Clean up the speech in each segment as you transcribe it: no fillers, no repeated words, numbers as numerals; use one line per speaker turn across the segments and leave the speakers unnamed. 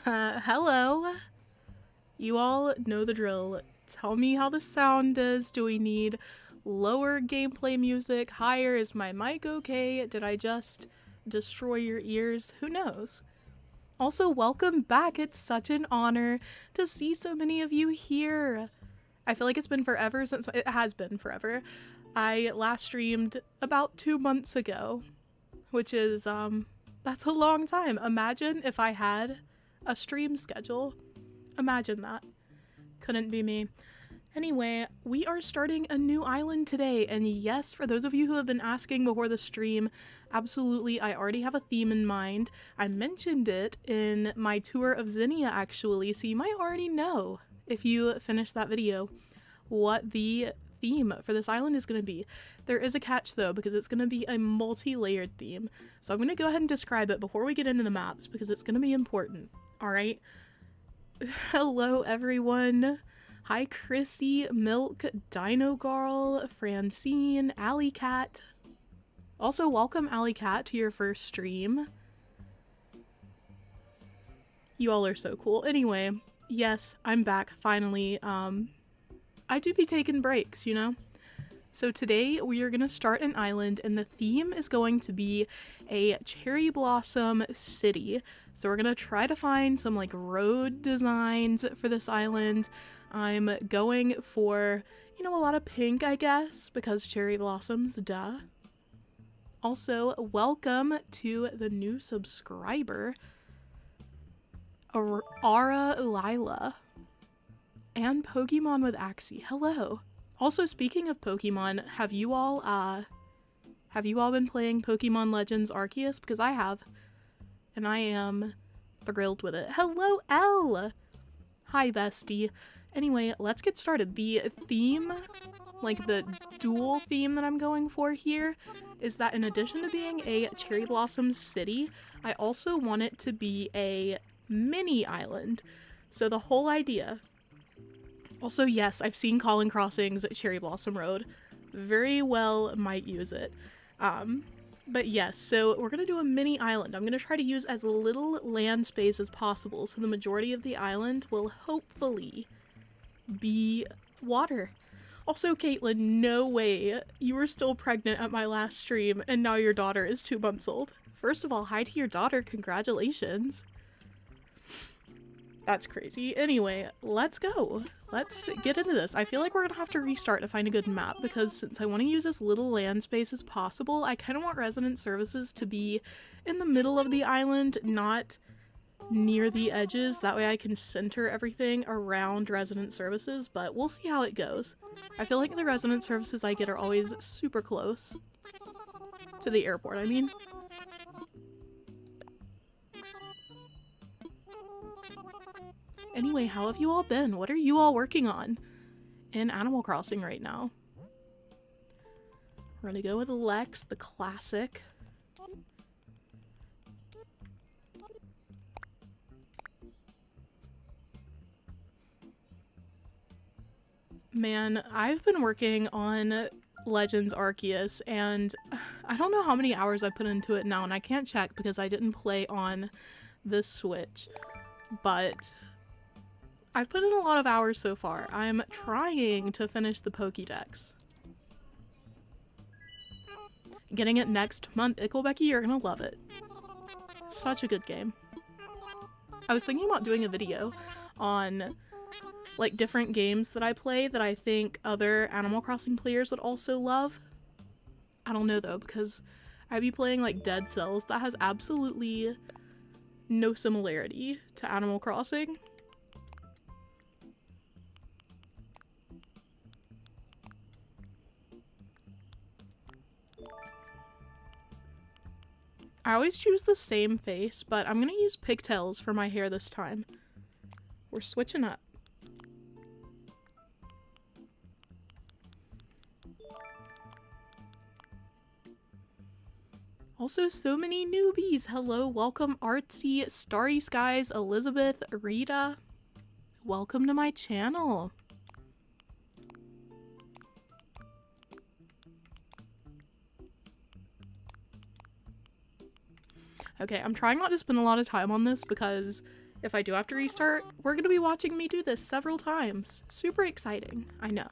Hello. You all know the drill. Tell me how the sound is. Do we need lower gameplay music? Higher? Is my mic okay? Did I just destroy your ears? Who knows? Also, welcome back. It's such an honor to see so many of you here. I feel like it's been forever since it has been forever. I last streamed about 2 months ago, which is, that's a long time. Imagine if I had a stream schedule. Imagine that. Couldn't be me. Anyway, we are starting a new island today, and yes, for those of you who have been asking before the stream, absolutely, I already have a theme in mind. I mentioned it in my tour of Zinnia, actually, so you might already know, if you finish that video, what the theme for this island is going to be. There is a catch, though, because it's going to be a multi-layered theme, so I'm going to go ahead and describe it before we get into the maps, because it's going to be important, alright? Hello, everyone! Hi, Chrissy, Milk, Dino Girl, Francine, Alley Cat. Also, welcome, Alley Cat, to your first stream. You all are so cool. Anyway, yes, I'm back, finally. I do be taking breaks, you know? So today, we are gonna start an island, and the theme is going to be a cherry blossom city. So we're gonna try to find some, like, road designs for this island. I'm going for, you know, a lot of pink, I guess, because cherry blossoms, duh. Also, welcome to the new subscriber, Ara Lila, and Pokemon with Axie. Hello. Also, speaking of Pokemon, have you all been playing Pokemon Legends Arceus? Because I have, and I am thrilled with it. Hello, Elle! Hi, bestie. Anyway, let's get started. The theme, like the dual theme that I'm going for here, is that in addition to being a cherry blossom city, I also want it to be a mini island. So the whole idea... Also, yes, I've seen Calling Crossings Cherry Blossom Road. Very well might use it. But yes, so we're gonna do a mini island. I'm gonna try to use as little land space as possible, so the majority of the island will hopefully be water. Also, Caitlin, no way. You were still pregnant at my last stream, and now your daughter is 2 months old. First of all, hi to your daughter, congratulations. That's crazy. Anyway, let's go. Let's get into this. I feel like we're gonna have to restart to find a good map, because since I want to use as little land space as possible, I kind of want resident services to be in the middle of the island, not near the edges. That way I can center everything around resident services, but we'll see how it goes. I feel like the resident services I get are always super close to the airport, I mean. Anyway, how have you all been? What are you all working on in Animal Crossing right now? We're gonna go with Lex, the classic. Man, I've been working on Legends Arceus, and I don't know how many hours I put into it now, and I can't check because I didn't play on the Switch, but I've put in a lot of hours so far. I'm trying to finish the Pokédex. Getting it next month. Icklebecky, you're gonna love it. Such a good game. I was thinking about doing a video on, like, different games that I play that I think other Animal Crossing players would also love. I don't know, though, because I'd be playing, like, Dead Cells. That has absolutely no similarity to Animal Crossing. I always choose the same face, but I'm gonna use pigtails for my hair this time. We're switching up. Also, so many newbies! Hello, welcome Artsy, Starry Skies, Elizabeth, Rita. Welcome to my channel. Okay, I'm trying not to spend a lot of time on this because if I do have to restart, we're gonna be watching me do this several times. Super exciting, I know.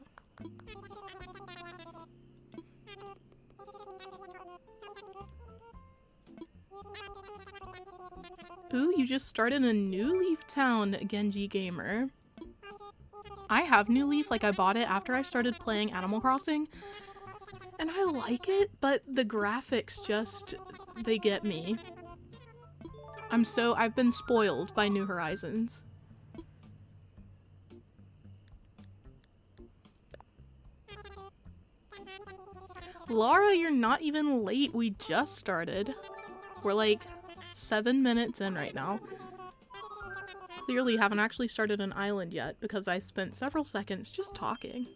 Ooh, you just started a New Leaf town, Genji Gamer. I have New Leaf, like I bought it after I started playing Animal Crossing, and I like it, but the graphics just, they get me. I've been spoiled by New Horizons. Laura, you're not even late, we just started. We're like 7 minutes in right now. Clearly haven't actually started an island yet because I spent several seconds just talking.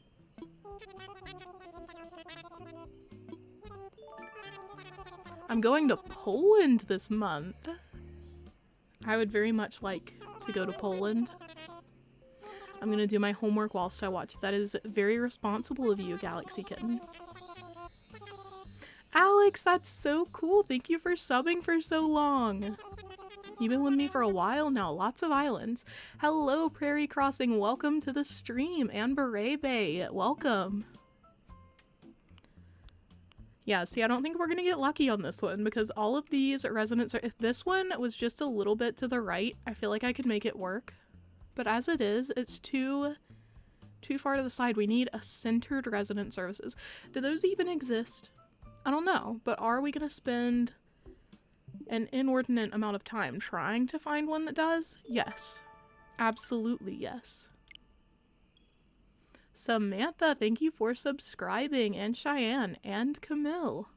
I'm going to Poland this month. I would very much like to go to Poland. I'm gonna do my homework whilst I watch. That is very responsible of you, Galaxy Kitten. Alex, that's so cool. Thank you for subbing for so long. You've been with me for a while now. Lots of islands. Hello, Prairie Crossing. Welcome to the stream. And Berebe, welcome. Yeah, see, I don't think we're gonna get lucky on this one because all of these residents are— if this one was just a little bit to the right, I feel like I could make it work. But as it is, it's too far to the side. We need a centered resident services. Do those even exist? I don't know, but are we gonna spend an inordinate amount of time trying to find one that does? Yes. Absolutely yes. Samantha, thank you for subscribing, and Cheyenne, and Camille.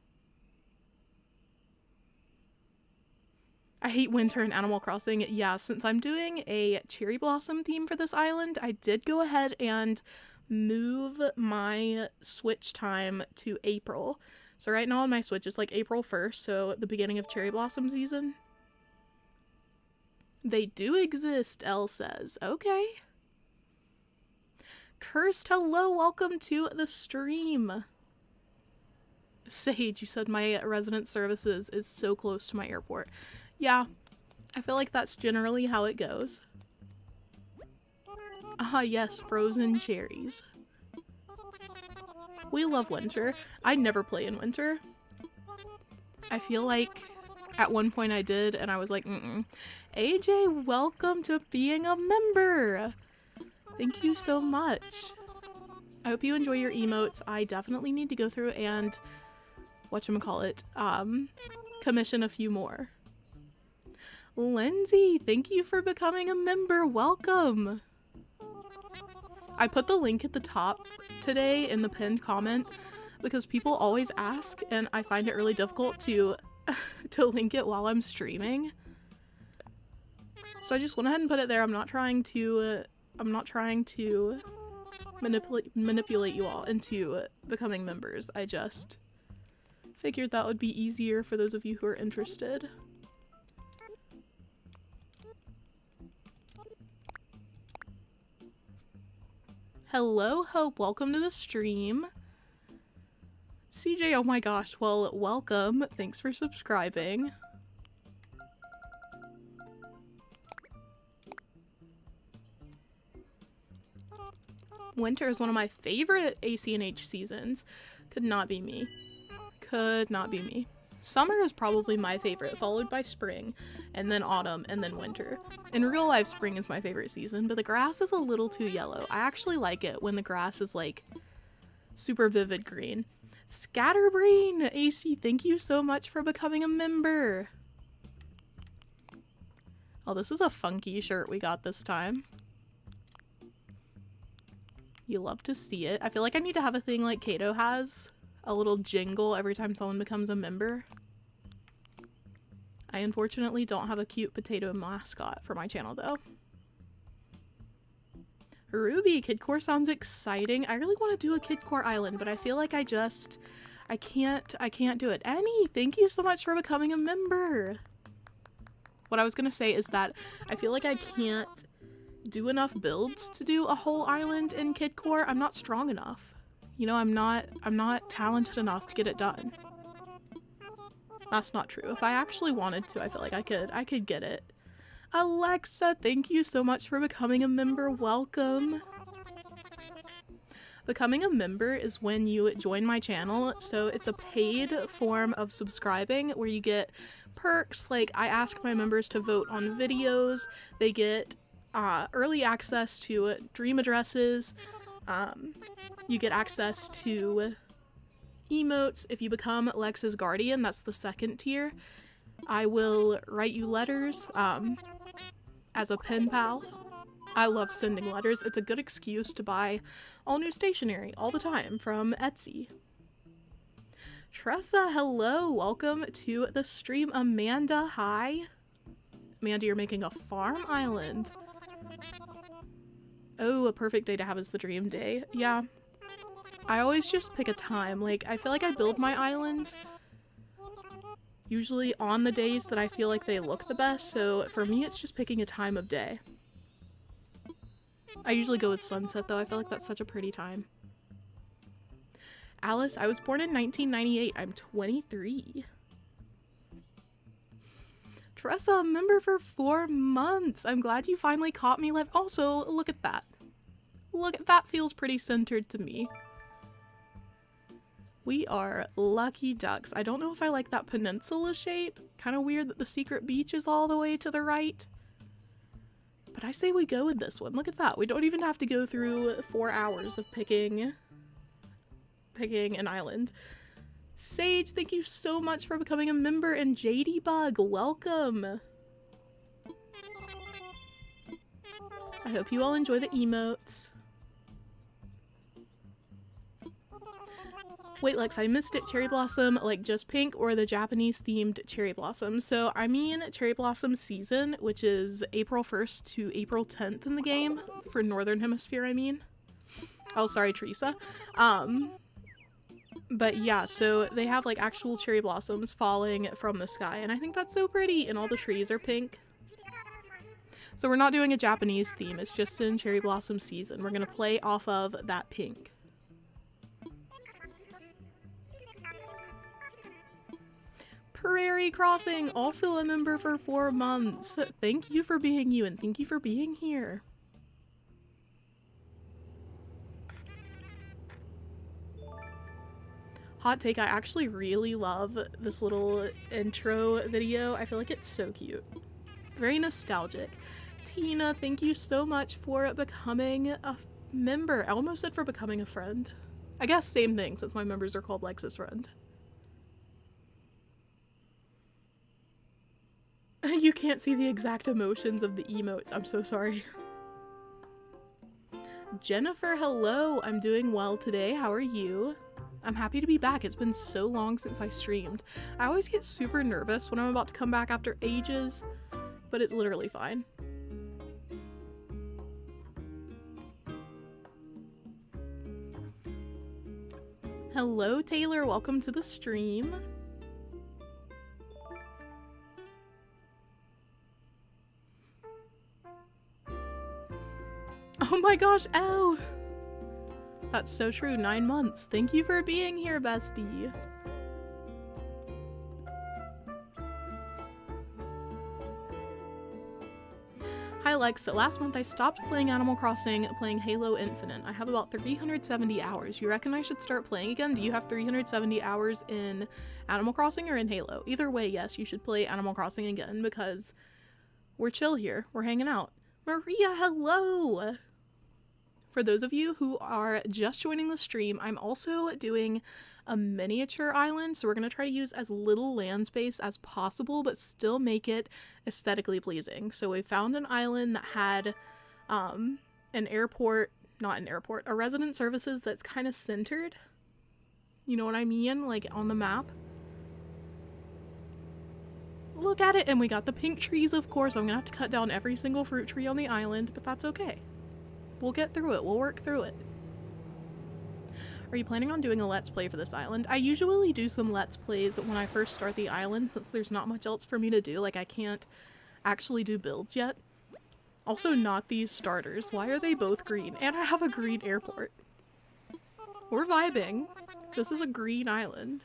I hate winter in Animal Crossing. Yeah, since I'm doing a cherry blossom theme for this island, I did go ahead and move my Switch time to April. So right now on my Switch, it's like April 1st, so the beginning of cherry blossom season. They do exist, Elle says. Okay. Cursed, hello, welcome to the stream. Sage, you said my resident services is so close to my airport. Yeah, I feel like that's generally how it goes. Ah, yes, frozen cherries. We love winter. I never play in winter. I feel like at one point I did, and I was like, AJ, welcome to being a member. Thank you so much. I hope you enjoy your emotes. I definitely need to go through and whatchamacallit, commission a few more. Lindsay, thank you for becoming a member. Welcome. I put the link at the top today in the pinned comment because people always ask and I find it really difficult to link it while I'm streaming. So I just went ahead and put it there. I'm not trying to manipulate you all into becoming members. I just figured that would be easier for those of you who are interested. Hello, Hope. Welcome to the stream. CJ, oh my gosh. Well, welcome. Thanks for subscribing. Winter is one of my favorite ACNH seasons. Could not be me. Could not be me. Summer is probably my favorite, followed by spring, and then autumn, and then winter. In real life, spring is my favorite season, but the grass is a little too yellow. I actually like it when the grass is like super vivid green. Scatterbrain! AC, thank you so much for becoming a member. Oh, this is a funky shirt we got this time. You love to see it. I feel like I need to have a thing like Kato has. A little jingle every time someone becomes a member. I unfortunately don't have a cute potato mascot for my channel though. Ruby, Kidcore sounds exciting. I really want to do a Kidcore island, but I feel like I can't do it. Annie, thank you so much for becoming a member. What I was gonna say is that I feel like I can't do enough builds to do a whole island in Kidcore. I'm not strong enough. You know, I'm not talented enough to get it done. That's not true. If I actually wanted to, I feel like I could get it. Alexa, thank you so much for becoming a member. Welcome. Becoming a member is when you join my channel, so it's a paid form of subscribing where you get perks, like I ask my members to vote on videos, they get early access to dream addresses, you get access to emotes. If you become Lex's guardian, that's the second tier. I will write you letters as a pen pal. I love sending letters. It's a good excuse to buy all new stationery all the time from Etsy. Tressa, hello. Welcome to the stream. Amanda, hi. Amanda, you're making a farm island. Oh, a perfect day to have is the dream day. Yeah. I always just pick a time. Like, I feel like I build my islands usually on the days that I feel like they look the best, so for me it's just picking a time of day. I usually go with sunset though, I feel like that's such a pretty time. Alice, I was born in 1998, I'm 23. Tressa, a member for 4 months. I'm glad you finally caught me live. Also, look at that. Look, that feels pretty centered to me. We are lucky ducks. I don't know if I like that peninsula shape. Kind of weird that the secret beach is all the way to the right. But I say we go with this one. Look at that. We don't even have to go through 4 hours of picking an island. Sage, thank you so much for becoming a member, and JD Bug, welcome. I hope you all enjoy the emotes. Wait, Lex, I missed it. Cherry Blossom, like just pink, or the Japanese themed Cherry Blossom? So I mean Cherry Blossom season, which is April 1st to April 10th in the game, for Northern Hemisphere, I mean. Oh, sorry, Teresa. But yeah, so they have like actual cherry blossoms falling from the sky, and I think that's so pretty, and all the trees are pink. So we're not doing a Japanese theme, it's just in cherry blossom season. We're gonna play off of that pink. Prairie Crossing, also a member for 4 months. Thank you for being you, and thank you for being here. Hot take, I actually really love this little intro video. I feel like it's so cute. Very nostalgic. Tina, thank you so much for becoming a member. I almost said for becoming a friend. I guess same thing, since my members are called Lex's friend. You can't see the exact emotions of the emotes. I'm so sorry. Jennifer, hello. I'm doing well today. How are you? I'm happy to be back. It's been so long since I streamed. I always get super nervous when I'm about to come back after ages, but it's literally fine. Hello, Taylor. Welcome to the stream. Oh my gosh, ow! That's so true, 9 months. Thank you for being here, bestie. Hi Lex, last month I stopped playing Animal Crossing, playing Halo Infinite. I have about 370 hours. You reckon I should start playing again? Do you have 370 hours in Animal Crossing or in Halo? Either way, yes, you should play Animal Crossing again because we're chill here. We're hanging out. Maria, hello! For those of you who are just joining the stream, I'm also doing a miniature island, so we're going to try to use as little land space as possible, but still make it aesthetically pleasing. So we found an island that had an airport, not an airport, a resident services that's kind of centered. You know what I mean? Like on the map. Look at it, and we got the pink trees, of course. I'm going to have to cut down every single fruit tree on the island, but that's okay. We'll get through it. We'll work through it. Are you planning on doing a Let's Play for this island? I usually do some Let's Plays when I first start the island, since there's not much else for me to do. Like, I can't actually do builds yet. Also, not these starters. Why are they both green? And I have a green airport. We're vibing. This is a green island.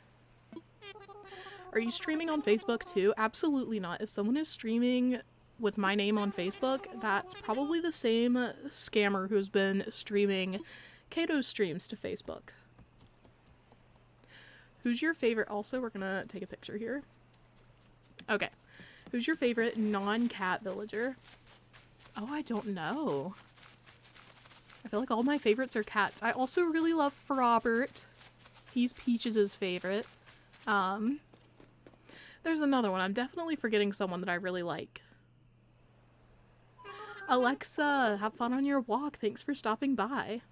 Are you streaming on Facebook too? Absolutely not. If someone is streaming with my name on Facebook, that's probably the same scammer who's been streaming Kato's streams to Facebook. Who's your favorite? Also, we're gonna take a picture here. Okay. Who's your favorite non-cat villager? Oh, I don't know. I feel like all my favorites are cats. I also really love Frobert. He's Peaches' favorite. There's another one. I'm definitely forgetting someone that I really like. Alexa, have fun on your walk. Thanks for stopping by.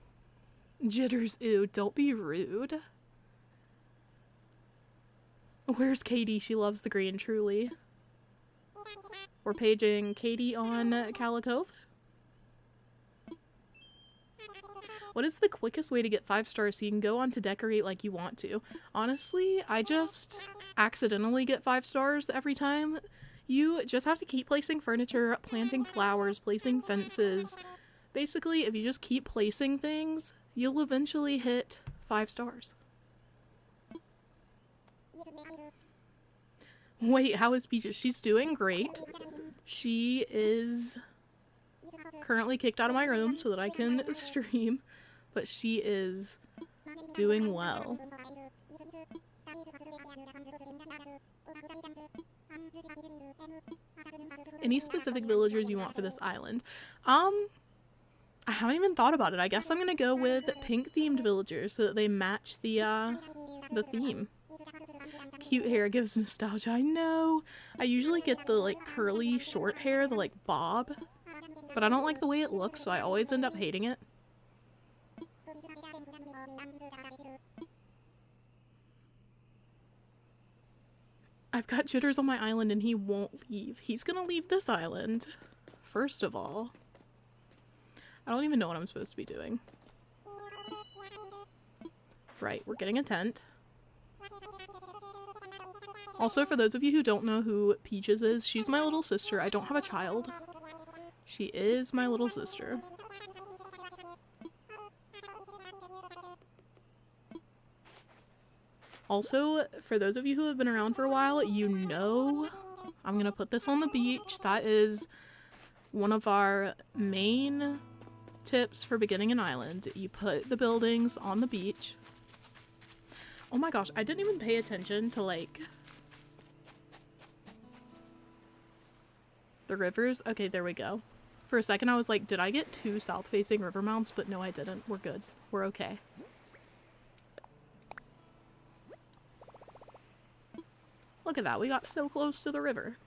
Jitters, ew, don't be rude. Where's Katie? She loves the green, truly. We're paging Katie on Calico. What is the quickest way to get 5 stars so you can go on to decorate like you want to? Honestly, I just accidentally get 5 stars every time. You just have to keep placing furniture, planting flowers, placing fences. Basically, if you just keep placing things, you'll eventually hit 5 stars. Wait, how is Peaches? She's doing great. She is currently kicked out of my room so that I can stream, but she is doing well. Any specific villagers you want for this island? I haven't even thought about it. I guess I'm gonna go with pink themed villagers so that they match the theme. Cute hair gives nostalgia. I know. I usually get the like curly short hair, the like bob, but I don't like the way it looks, so I always end up hating it. I've got Jitters on my island and he won't leave. He's gonna leave this island, first of all. I don't even know what I'm supposed to be doing. Right, we're getting a tent. Also, for those of you who don't know who Peaches is, she's my little sister. I don't have a child. She is my little sister. Also, for those of you who have been around for a while, you know I'm gonna put this on the beach. That is one of our main tips for beginning an island. You put the buildings on the beach. Oh my gosh, I didn't even pay attention to like the rivers. Okay, there we go. For a second I was like, did I get 2 south-facing river mounts? But no, I didn't. We're good. We're okay. Look at that. We got so close to the river.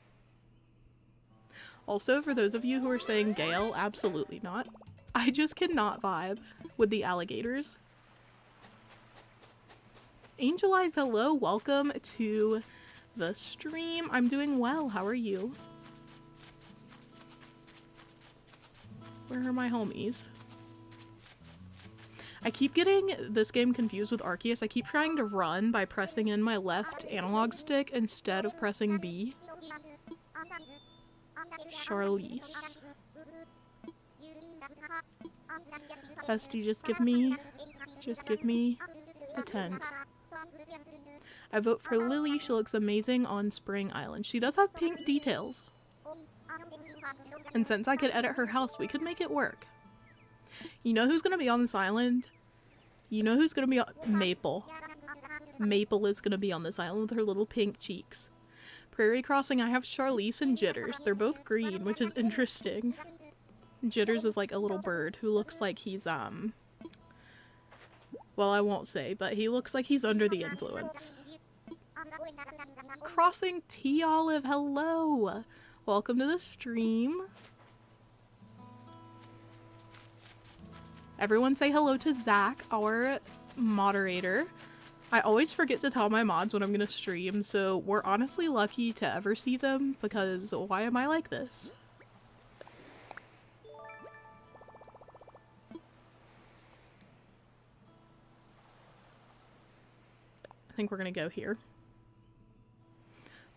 Also, for those of you who are saying Gale, absolutely not. I just cannot vibe with the alligators. Angel Eyes, hello. Welcome to the stream. I'm doing well. How are you? Where are my homies? I keep getting this game confused with Arceus. I keep trying to run by pressing in my left analog stick instead of pressing B. Charlize. Bestie, just give me a tent. I vote for Lily. She looks amazing on Spring Island. She does have pink details. And since I could edit her house, we could make it work. You know who's gonna be on this island? You know who's gonna be on Maple. Maple is gonna be on this island with her little pink cheeks. Prairie Crossing, I have Charlize and Jitters. They're both green, which is interesting. Jitters is like a little bird who looks like he's, well, I won't say, but he looks like he's under the influence. Crossing T Olive, hello! Welcome to the stream. Everyone say hello to Zach, our moderator. I always forget to tell my mods when I'm gonna stream, so we're honestly lucky to ever see them, because why am I like this? I think we're gonna go here.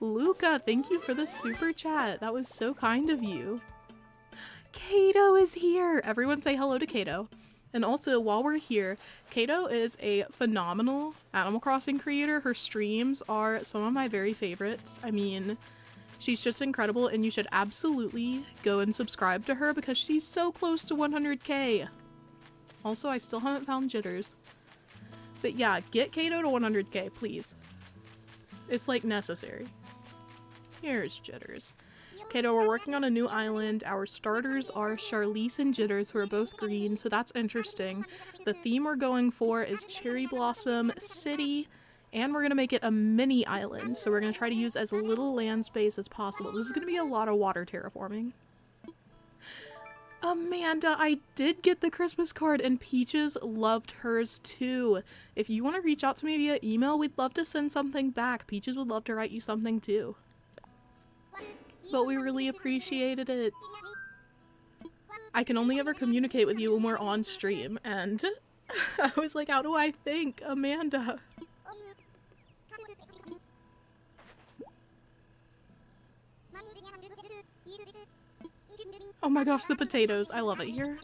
Luca, thank you for the super chat. That was so kind of you. Kato is here. Everyone say hello to Kato. And also, while we're here, Kato is a phenomenal Animal Crossing creator. Her streams are some of my very favorites. I mean, she's just incredible, and you should absolutely go and subscribe to her because she's so close to 100k. Also, I still haven't found Jitters. But yeah, get Kato to 100k, please. It's like necessary. Here's Jitters. Kato, we're working on a new island. Our starters are Charlize and Jitters, who are both green, so that's interesting. The theme we're going for is Cherry Blossom City, and we're going to make it a mini island, so we're going to try to use as little land space as possible. This is going to be a lot of water terraforming. Amanda, I did get the Christmas card, and Peaches loved hers too. If you want to reach out to me via email, we'd love to send something back. Peaches would love to write you something too. But we really appreciated it. I can only ever communicate with you when we're on stream, and I was like, how do I thank Amanda? Oh my gosh, the potatoes. I love it here.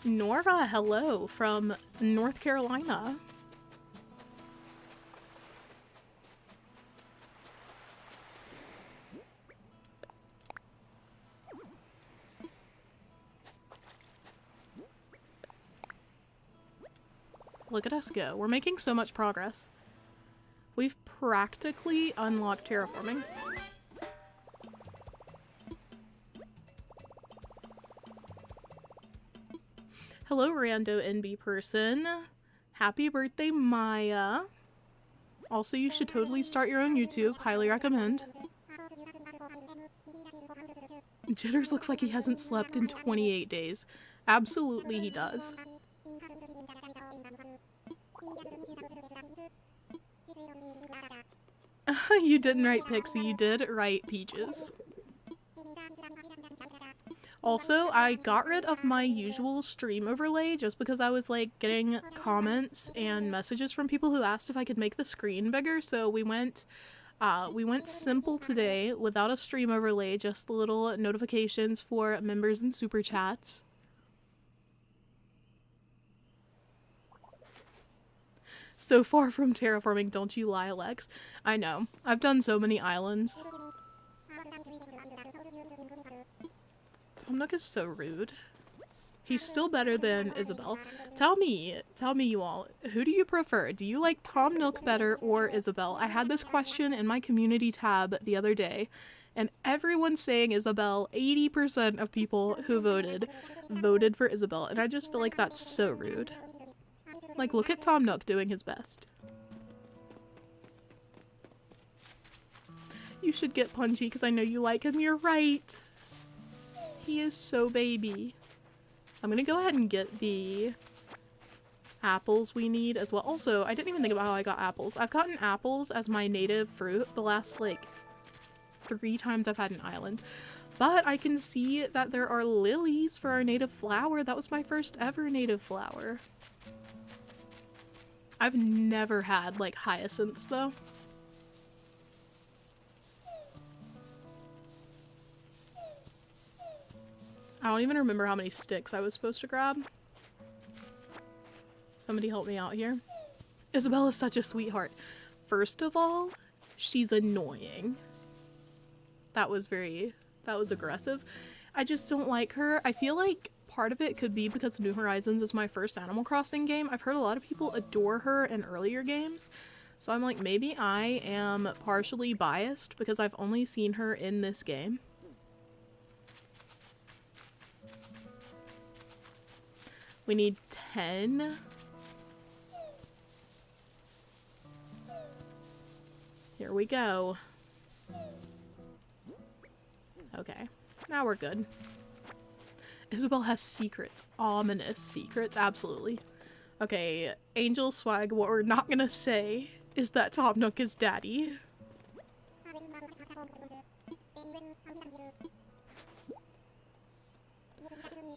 Nora, hello, from North Carolina. Look at us go. We're making so much progress. We've practically unlocked terraforming. Hello, rando NB person. Happy birthday, Maya. Also, you should totally start your own YouTube. Highly recommend. Jitters looks like he hasn't slept in 28 days. Absolutely he does. You didn't write Pixie, you did write Peaches. Also, I got rid of my usual stream overlay just because I was like getting comments and messages from people who asked if I could make the screen bigger, so we went simple today without a stream overlay, just the little notifications for members and super chats. So far from terraforming, don't you lie, Alex. I know. I've done so many islands. Tom Nook is so rude. He's still better than Isabelle. Tell me you all, who do you prefer? Do you like Tom Nook better or Isabelle? I had this question in my community tab the other day, and everyone's saying Isabelle. 80% of people who voted for Isabelle, and I just feel like that's so rude. Like, look at Tom Nook doing his best. You should get Punchy because I know you like him. You're right. He is so baby. I'm gonna go ahead and get the apples we need as well. Also, I didn't even think about how I got apples. I've gotten apples as my native fruit the last, like, 3 times I've had an island. But I can see that there are lilies for our native flower. That was my first ever native flower. I've never had, like, hyacinths, though. I don't even remember how many sticks I was supposed to grab. Somebody help me out here. Isabella's such a sweetheart. First of all, she's annoying. That was aggressive. I just don't like her. I feel like part of it could be because New Horizons is my first Animal Crossing game. I've heard a lot of people adore her in earlier games. So I'm like, maybe I am partially biased because I've only seen her in this game. We need 10. Here we go. Okay, now we're good. Isabelle has secrets. Ominous secrets, absolutely. Okay, Angel Swag, what we're not gonna say is that Tom Nook is daddy.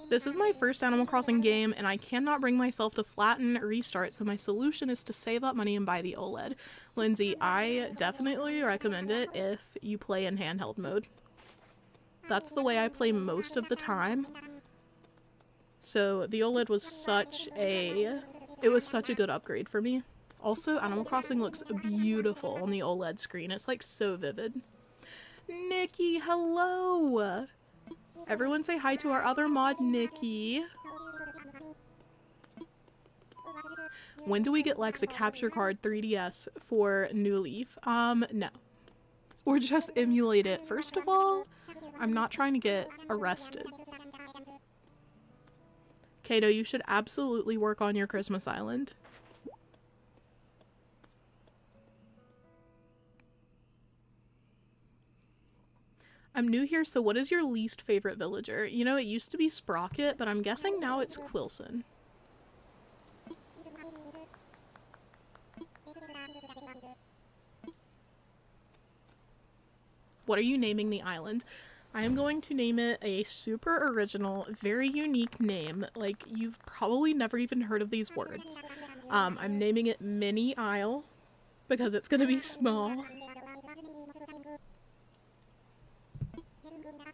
This is my first Animal Crossing game, and I cannot bring myself to flatten or restart, so my solution is to save up money and buy the OLED. Lindsay, I definitely recommend it if you play in handheld mode. That's the way I play most of the time. So the OLED was such a good upgrade for me. Also, Animal Crossing looks beautiful on the OLED screen. It's like so vivid. Nikki, hello! Everyone say hi to our other mod, Nikki. When do we get Lex a capture card 3DS for New Leaf? No. Or just emulate it. First of all, I'm not trying to get arrested. Kato, you should absolutely work on your Christmas Island. I'm new here, so what is your least favorite villager? You know, it used to be Sprocket, but I'm guessing now it's Quilson. What are you naming the island? I am going to name it a super original, very unique name. Like, you've probably never even heard of these words. I'm naming it Mini Isle because it's gonna be small.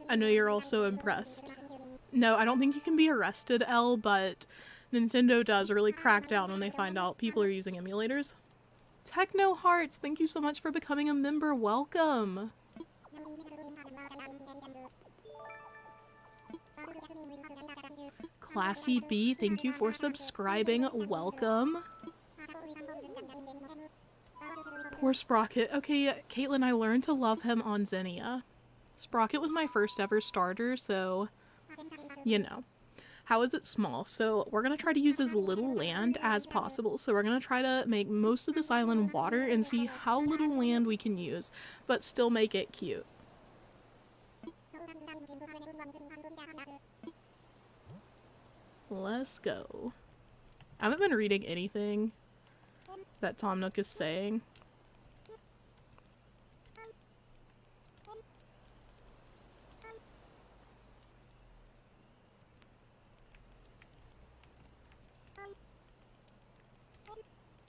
I know you're also impressed. No, I don't think you can be arrested, Elle, but Nintendo does really crack down when they find out people are using emulators. Techno Hearts, thank you so much for becoming a member. Welcome. Classy B, thank you for subscribing. Welcome. Poor Sprocket. Okay, Caitlin, I learned to love him on Zinnia. Sprocket was my first ever starter, so, you know. How is it small? So we're going to try to use as little land as possible. So we're going to try to make most of this island water and see how little land we can use, but still make it cute. Let's go. I haven't been reading anything that Tom Nook is saying.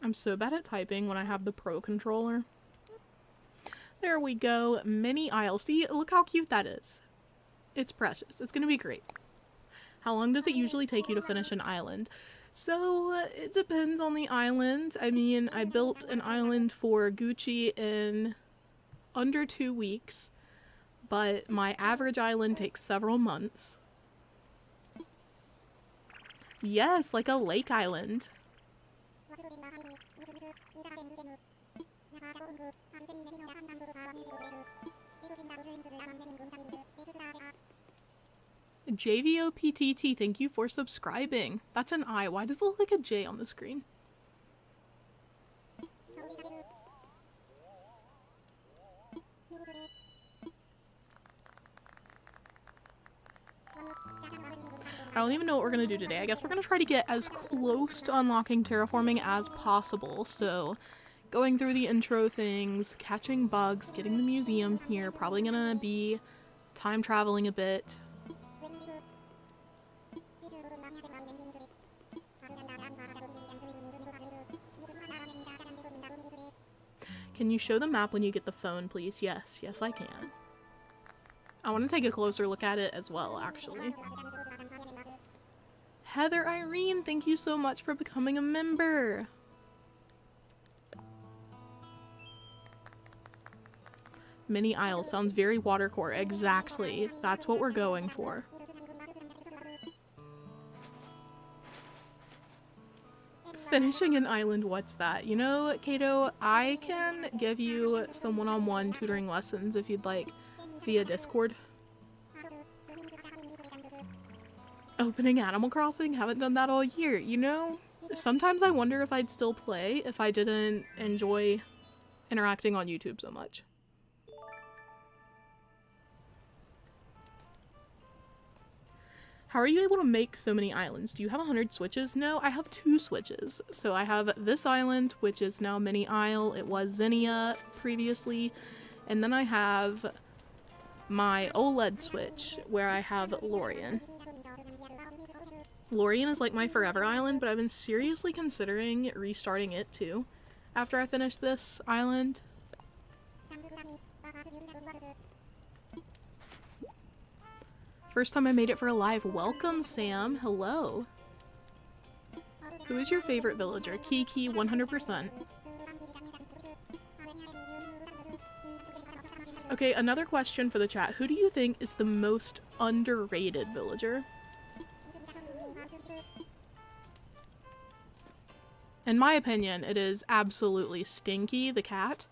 I'm so bad at typing when I have the Pro controller. There we go. Mini Isle. See, look how cute that is. It's precious. It's gonna be great. How long does it usually take you to finish an island? So, it depends on the island. I mean, I built an island for Gucci in under 2 weeks, but my average island takes several months. Yes, like a lake island. JVOPTT, thank you for subscribing. That's an I. Why does it look like a J on the screen? I don't even know what we're gonna do today. I guess we're gonna try to get as close to unlocking terraforming as possible. So, going through the intro things, catching bugs, getting the museum here, probably gonna be time traveling a bit. Can you show the map when you get the phone, please? Yes, yes I can. I want to take a closer look at it as well, actually. Heather Irene, thank you so much for becoming a member. Mini Isle sounds very watercore. Exactly. That's what we're going for. Finishing an island, what's that? You know, Kato, I can give you some one-on-one tutoring lessons if you'd like via Discord. Opening Animal Crossing? Haven't done that all year. You know, sometimes I wonder if I'd still play if I didn't enjoy interacting on YouTube so much. How are you able to make so many islands? Do you have 100 switches? No, I have 2 switches. So I have this island, which is now Mini Isle. It was Zinnia previously. And then I have my OLED switch, where I have Lorien. Lorien is like my forever island, but I've been seriously considering restarting it too after I finish this island. First time I made it for a live. Welcome, Sam. Hello. Who is your favorite villager? Kiki, 100%. Okay, another question for the chat. Who do you think is the most underrated villager? In my opinion, it is absolutely Stinky, the cat.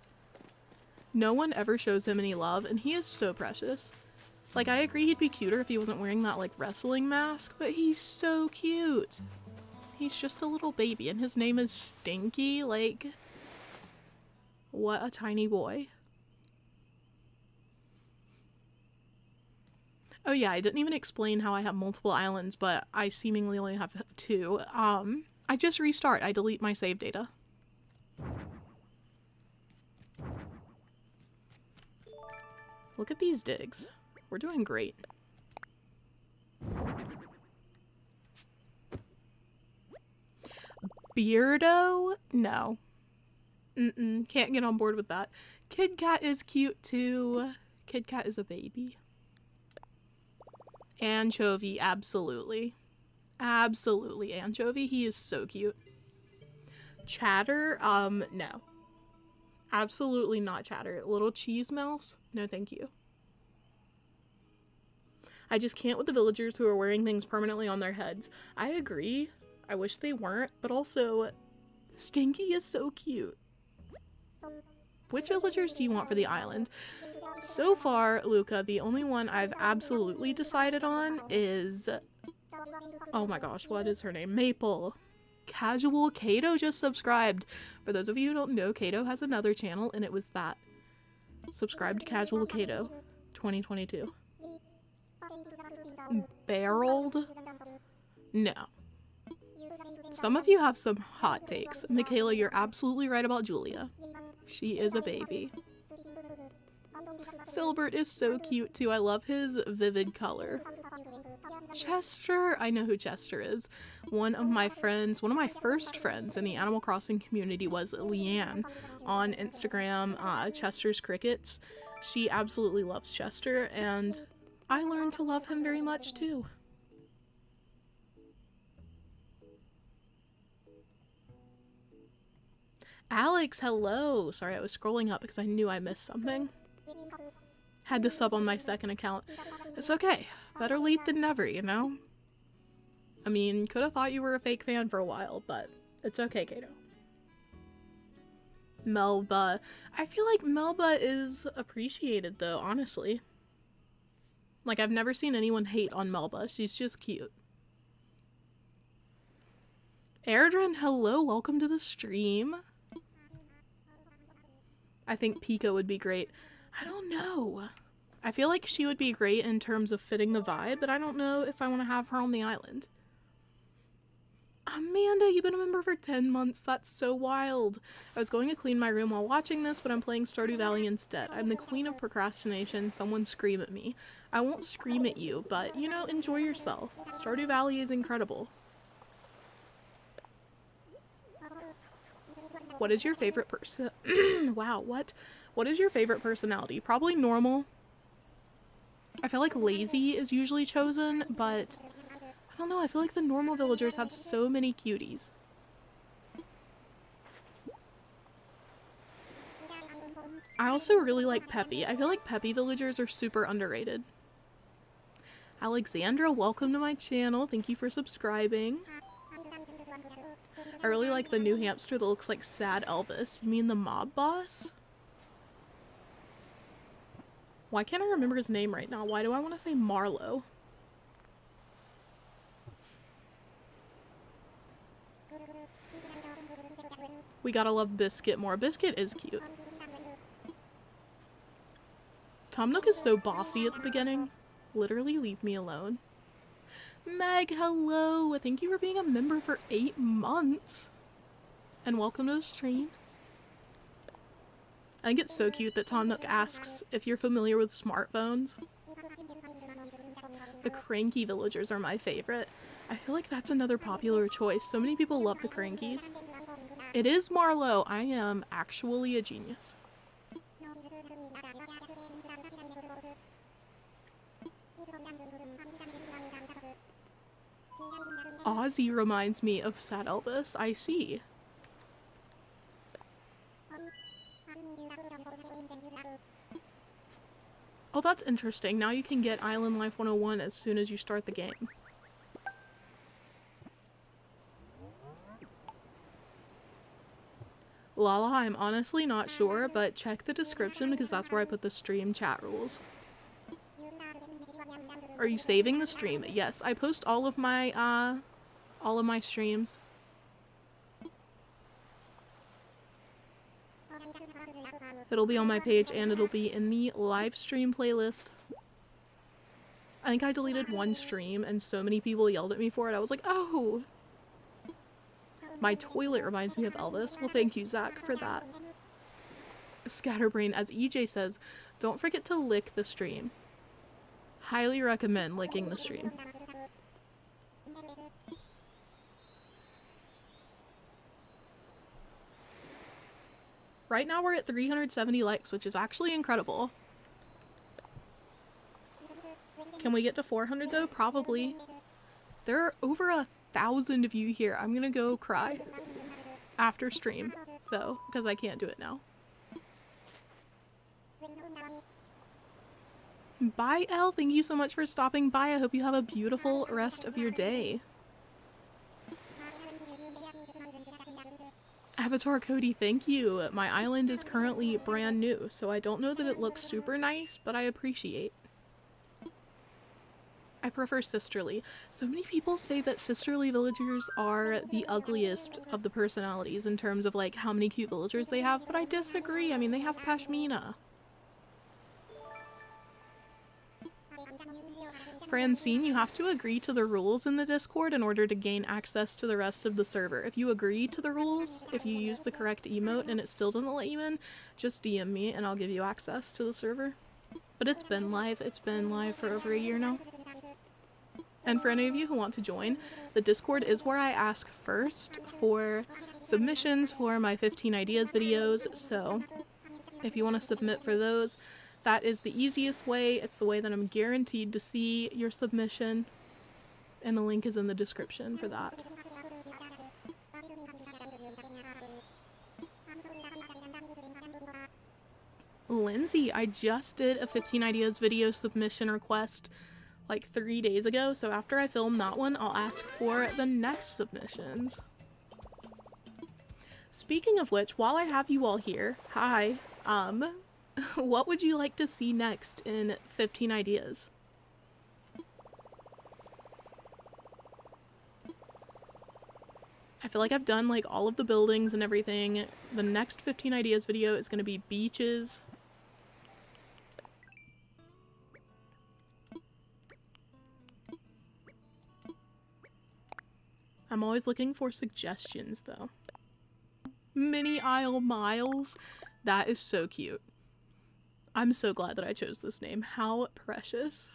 No one ever shows him any love, and he is so precious. Like, I agree he'd be cuter if he wasn't wearing that, like, wrestling mask, but he's so cute. He's just a little baby, and his name is Stinky. Like, what a tiny boy. Oh yeah, I didn't even explain how I have multiple islands, but I seemingly only have 2. I just restart. I delete my save data. Look at these digs. We're doing great. Beardo? No. Can't get on board with that. Kid Cat is cute too. Kid Cat is a baby. Anchovy, absolutely. Absolutely Anchovy. He is so cute. Chatter? No. Absolutely not Chatter. Little Cheese Mouse? No, thank you. I just can't with the villagers who are wearing things permanently on their heads. I agree. I wish they weren't, but also, Stinky is so cute. Which villagers do you want for the island? So far, Luca, the only one I've absolutely decided on is... Oh my gosh, what is her name? Maple. Casual Kato just subscribed. For those of you who don't know, Kato has another channel, and it was that. Subscribe to Casual Kato 2022. Barreled? No. Some of you have some hot takes. Michaela, you're absolutely right about Julia. She is a baby. Filbert is so cute too. I love his vivid color. Chester, I know who Chester is. One of my first friends in the Animal Crossing community was Leanne on Instagram, Chester's Crickets. She absolutely loves Chester, and I learned to love him very much too. Alex, hello! Sorry, I was scrolling up because I knew I missed something. Had to sub on my second account. It's okay. Better late than never, you know? I mean, could have thought you were a fake fan for a while, but it's okay, Kato. Melba. I feel like Melba is appreciated, though, honestly. Like, I've never seen anyone hate on Melba. She's just cute. Airdrin, hello. Welcome to the stream. I think Pika would be great. I don't know. I feel like she would be great in terms of fitting the vibe, but I don't know if I want to have her on the island. Amanda, you've been a member for 10 months. That's so wild. I was going to clean my room while watching this, but I'm playing Stardew Valley instead. I'm the queen of procrastination. Someone scream at me. I won't scream at you, but, you know, enjoy yourself. Stardew Valley is incredible. What is your favorite person? Wow, what? What is your favorite personality? Probably normal. I feel like lazy is usually chosen, but I don't know. I feel like the normal villagers have so many cuties. I also really like peppy. I feel like peppy villagers are super underrated. Alexandra, welcome to my channel. Thank you for subscribing. I really like the new hamster that looks like sad Elvis. You mean the mob boss? Why can't I remember his name right now? Why do I want to say Marlowe? We gotta love Biscuit more. Biscuit is cute. Tom Nook is so bossy at the beginning. Literally, leave me alone. Meg, hello! Thank you for being a member for 8 months. And welcome to the stream. I think it's so cute that Tom Nook asks if you're familiar with smartphones. The cranky villagers are my favorite. I feel like that's another popular choice. So many people love the crankies. It is Marlowe. I am actually a genius. Ozzy reminds me of Sad Elvis. I see. Oh, that's interesting. Now you can get Island Life 101 as soon as you start the game. Lala, I'm honestly not sure, but check the description because that's where I put the stream chat rules. Are you saving the stream? Yes, I post all of my streams. It'll be on my page and it'll be in the live stream playlist. I think I deleted one stream and so many people yelled at me for it. I was like, oh! My toilet reminds me of Elvis. Well, thank you, Zach, for that. Scatterbrain, as EJ says, don't forget to lick the stream. Highly recommend licking the stream. Right now we're at 370 likes, which is actually incredible. Can we get to 400 though? Probably. There are over 1,000 of you here. I'm gonna go cry after stream though, because I can't do it now. Bye, Elle. Thank you so much for stopping by. I hope you have a beautiful rest of your day. Avatar Cody, thank you. My island is currently brand new, so I don't know that it looks super nice, but I appreciate. I prefer Sisterly. So many people say that Sisterly villagers are the ugliest of the personalities in terms of like how many cute villagers they have, but I disagree. I mean, they have Pashmina. Francine, you have to agree to the rules in the Discord in order to gain access to the rest of the server. If you agree to the rules, if you use the correct emote and it still doesn't let you in, just DM me and I'll give you access to the server. But it's been live for over a year now. And for any of you who want to join, the Discord is where I ask first for submissions for my 15 ideas videos, so if you want to submit for those, that is the easiest way. It's the way that I'm guaranteed to see your submission, and the link is in the description for that. Lindsay, I just did a 15 ideas video submission request like 3 days ago, so after I film that one, I'll ask for the next submissions. Speaking of which, while I have you all here, hi, what would you like to see next in 15 ideas? I feel like I've done like all of the buildings and everything. The next 15 ideas video is going to be beaches. I'm always looking for suggestions though. Mini Isle Miles. That is so cute. I'm so glad that I chose this name. How precious.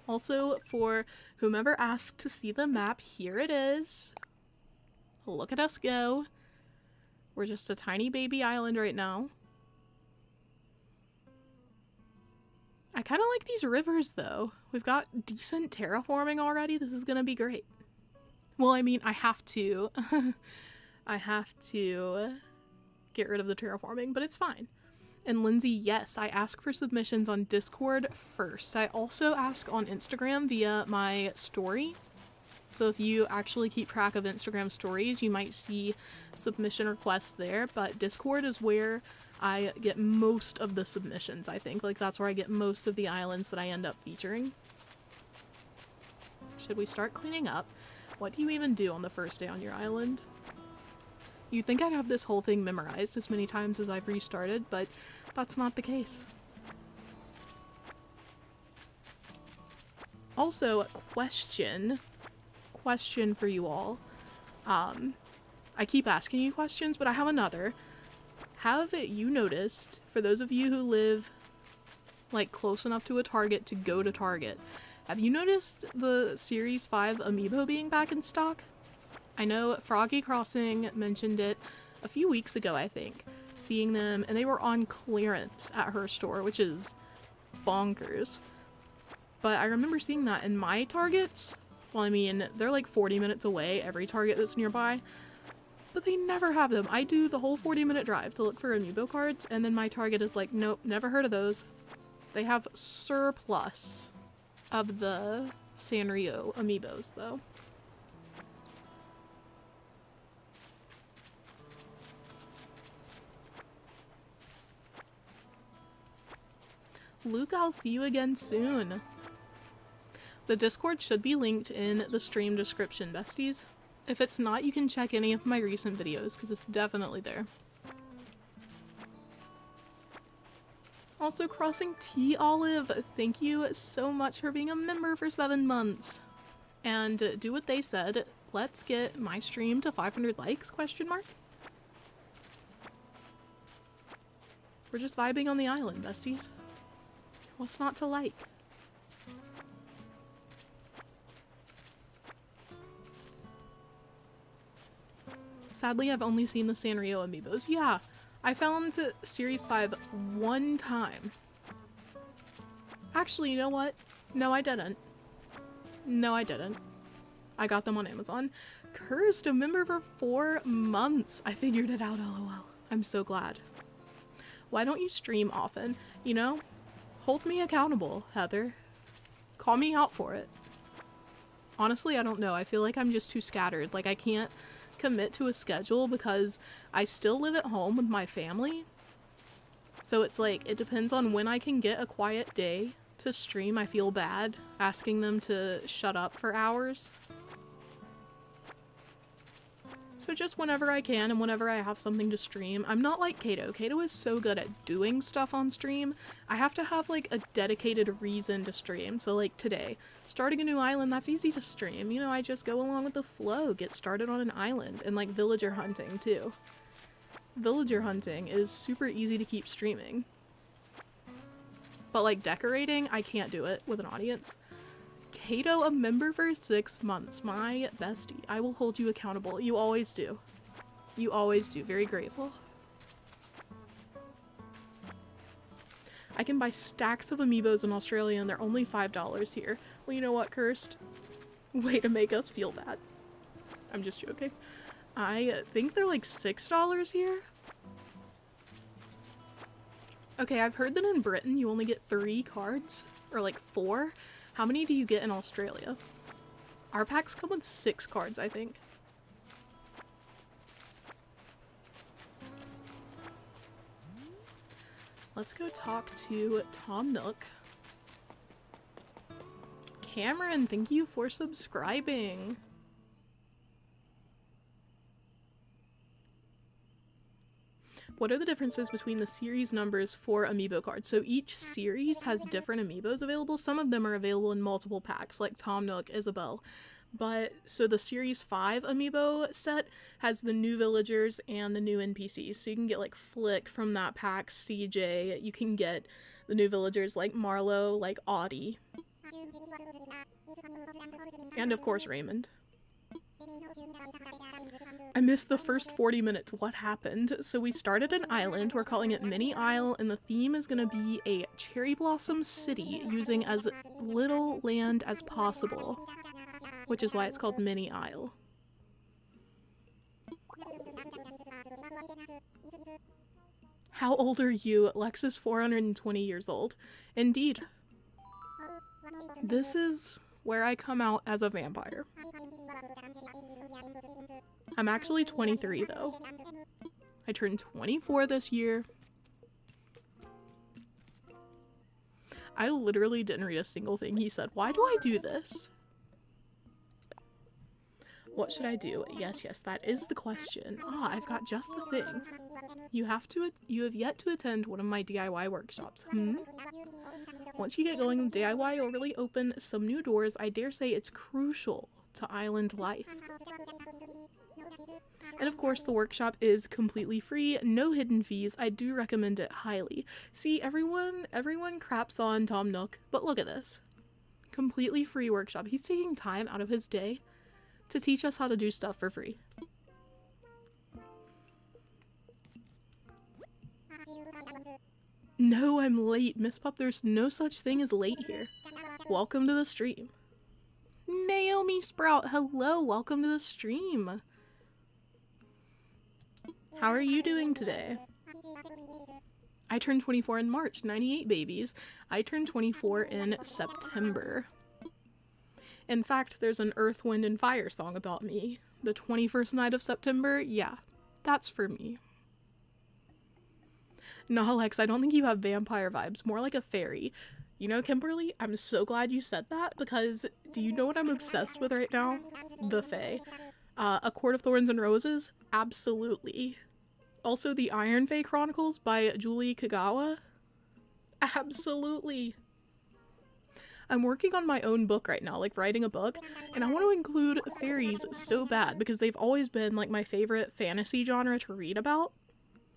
Also, for whomever asked to see the map, here it is. Look at us go. We're just a tiny baby island right now. I kind of like these rivers though. We've got decent terraforming already. This is gonna be great. Well, I mean, I have to. I have to get rid of the terraforming, but it's fine. And Lindsay, yes, I ask for submissions on Discord first. I also ask on Instagram via my story. So if you actually keep track of Instagram stories, you might see submission requests there, but Discord is where I get most of the submissions, I think. Like, that's where I get most of the islands that I end up featuring. Should we start cleaning up? What do you even do on the first day on your island? You'd think I'd have this whole thing memorized as many times as I've restarted, but that's not the case. Also, question for you all. I keep asking you questions, but I have another. Have you noticed, for those of you who live like close enough to a Target to go to Target, have you noticed the Series 5 amiibo being back in stock? I know Froggy Crossing mentioned it a few weeks ago, I think, seeing them, and they were on clearance at her store, which is bonkers. But I remember seeing that in my Targets, Well, I mean, they're like 40 minutes away, every Target that's nearby, but they never have them. I do the whole 40-minute drive to look for amiibo cards, and then my Target is like, nope, never heard of those. They have surplus of the Sanrio amiibos, though. Luke, I'll see you again soon. The Discord should be linked in the stream description, besties. If it's not, you can check any of my recent videos, because it's definitely there. Also, Crossing T Olive, thank you so much for being a member for 7 months. And do what they said, let's get my stream to 500 likes, question mark? We're just vibing on the island, besties. What's not to like? Sadly, I've only seen the Sanrio amiibos. Yeah, I found Series 5 one time. Actually, you know what? No, I didn't. No, I didn't. I got them on Amazon. Cursed, a member for 4 months. I figured it out, lol. I'm so glad. Why don't you stream often? You know? Hold me accountable, Heather. Call me out for it. Honestly, I don't know. I feel like I'm just too scattered. Like, I can't commit to a schedule because I still live at home with my family. So it's like, it depends on when I can get a quiet day to stream. I feel bad asking them to shut up for hours. So just whenever I can and whenever I have something to stream. I'm not like Kato. Kato is so good at doing stuff on stream. I have to have like a dedicated reason to stream. So like today, starting a new island, that's easy to stream. You know, I just go along with the flow, get started on an island, and like villager hunting too. Villager hunting is super easy to keep streaming. But like decorating, I can't do it with an audience. Kato, a member for 6 months. My bestie. I will hold you accountable. You always do. You always do. Very grateful. I can buy stacks of amiibos in Australia and they're only $5 here. Well, you know what, Cursed? Way to make us feel bad. I'm just joking. I think they're like $6 here. Okay, I've heard that in Britain you only get 3 cards. Or like 4. How many do you get in Australia? Our packs come with 6 cards, I think. Let's go talk to Tom Nook. Cameron, thank you for subscribing. What are the differences between the series numbers for amiibo cards? So each series has different amiibos available. Some of them are available in multiple packs, like Tom Nook, Isabelle. But, so the Series 5 amiibo set has the new villagers and the new NPCs. So you can get, like, Flick from that pack, CJ. You can get the new villagers like Marlowe, like Audie. And, of course, Raymond. I missed the first 40 minutes. What happened? So we started an island. We're calling it Mini Isle, and the theme is going to be a cherry blossom city using as little land as possible, which is why it's called Mini Isle. How old are you? Lex is 420 years old. Indeed. This is where I come out as a vampire. I'm actually 23 though. I turned 24 this year. I literally didn't read a single thing he said. Why do I do this? What should I do? Yes, that is the question. Ah, I've got just the thing. You have yet to attend one of my DIY workshops. Once you get going with DIY, you'll really open some new doors. I dare say it's crucial to island life. And of course, the workshop is completely free, no hidden fees. I do recommend it highly. See, everyone craps on Tom Nook, but look at this. Completely free workshop. He's taking time out of his day to teach us how to do stuff for free. No, I'm late. Miss Pup, there's no such thing as late here. Welcome to the stream. Naomi Sprout, hello, welcome to the stream. How are you doing today? I turned 24 in March, 98 babies. I turned 24 in September. In fact, there's an Earth, Wind, and Fire song about me. The 21st night of September, yeah, that's for me. No, Alex, I don't think you have vampire vibes, more like a fairy. You know, Kimberly, I'm so glad you said that, because do you know what I'm obsessed with right now? The Fae. A Court of Thorns and Roses? Absolutely. Also, the Iron Fae Chronicles by Julie Kagawa? Absolutely. I'm working on my own book right now, like writing a book, and I want to include fairies so bad because they've always been like my favorite fantasy genre to read about,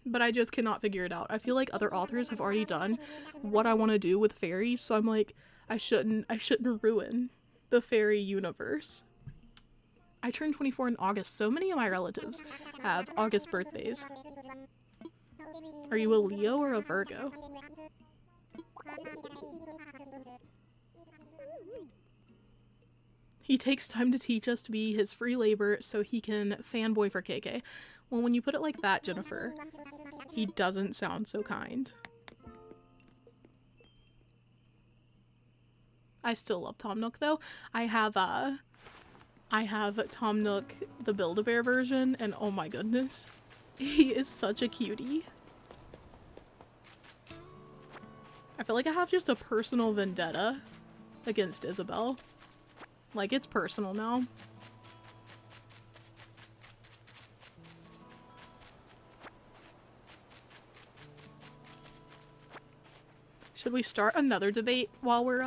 but I just cannot figure it out. I feel like other authors have already done what I want to do with fairies, so I'm like, I shouldn't ruin the fairy universe. I turned 24 in August. So many of my relatives have August birthdays. Are you a Leo or a Virgo? He takes time to teach us to be his free labor so he can fanboy for KK. Well, when you put it like that, Jennifer, he doesn't sound so kind. I still love Tom Nook though. I have Tom Nook, the Build-A-Bear version, and oh my goodness, he is such a cutie. I feel like I have just a personal vendetta against Isabel. Like, it's personal now. Should we start another debate while we're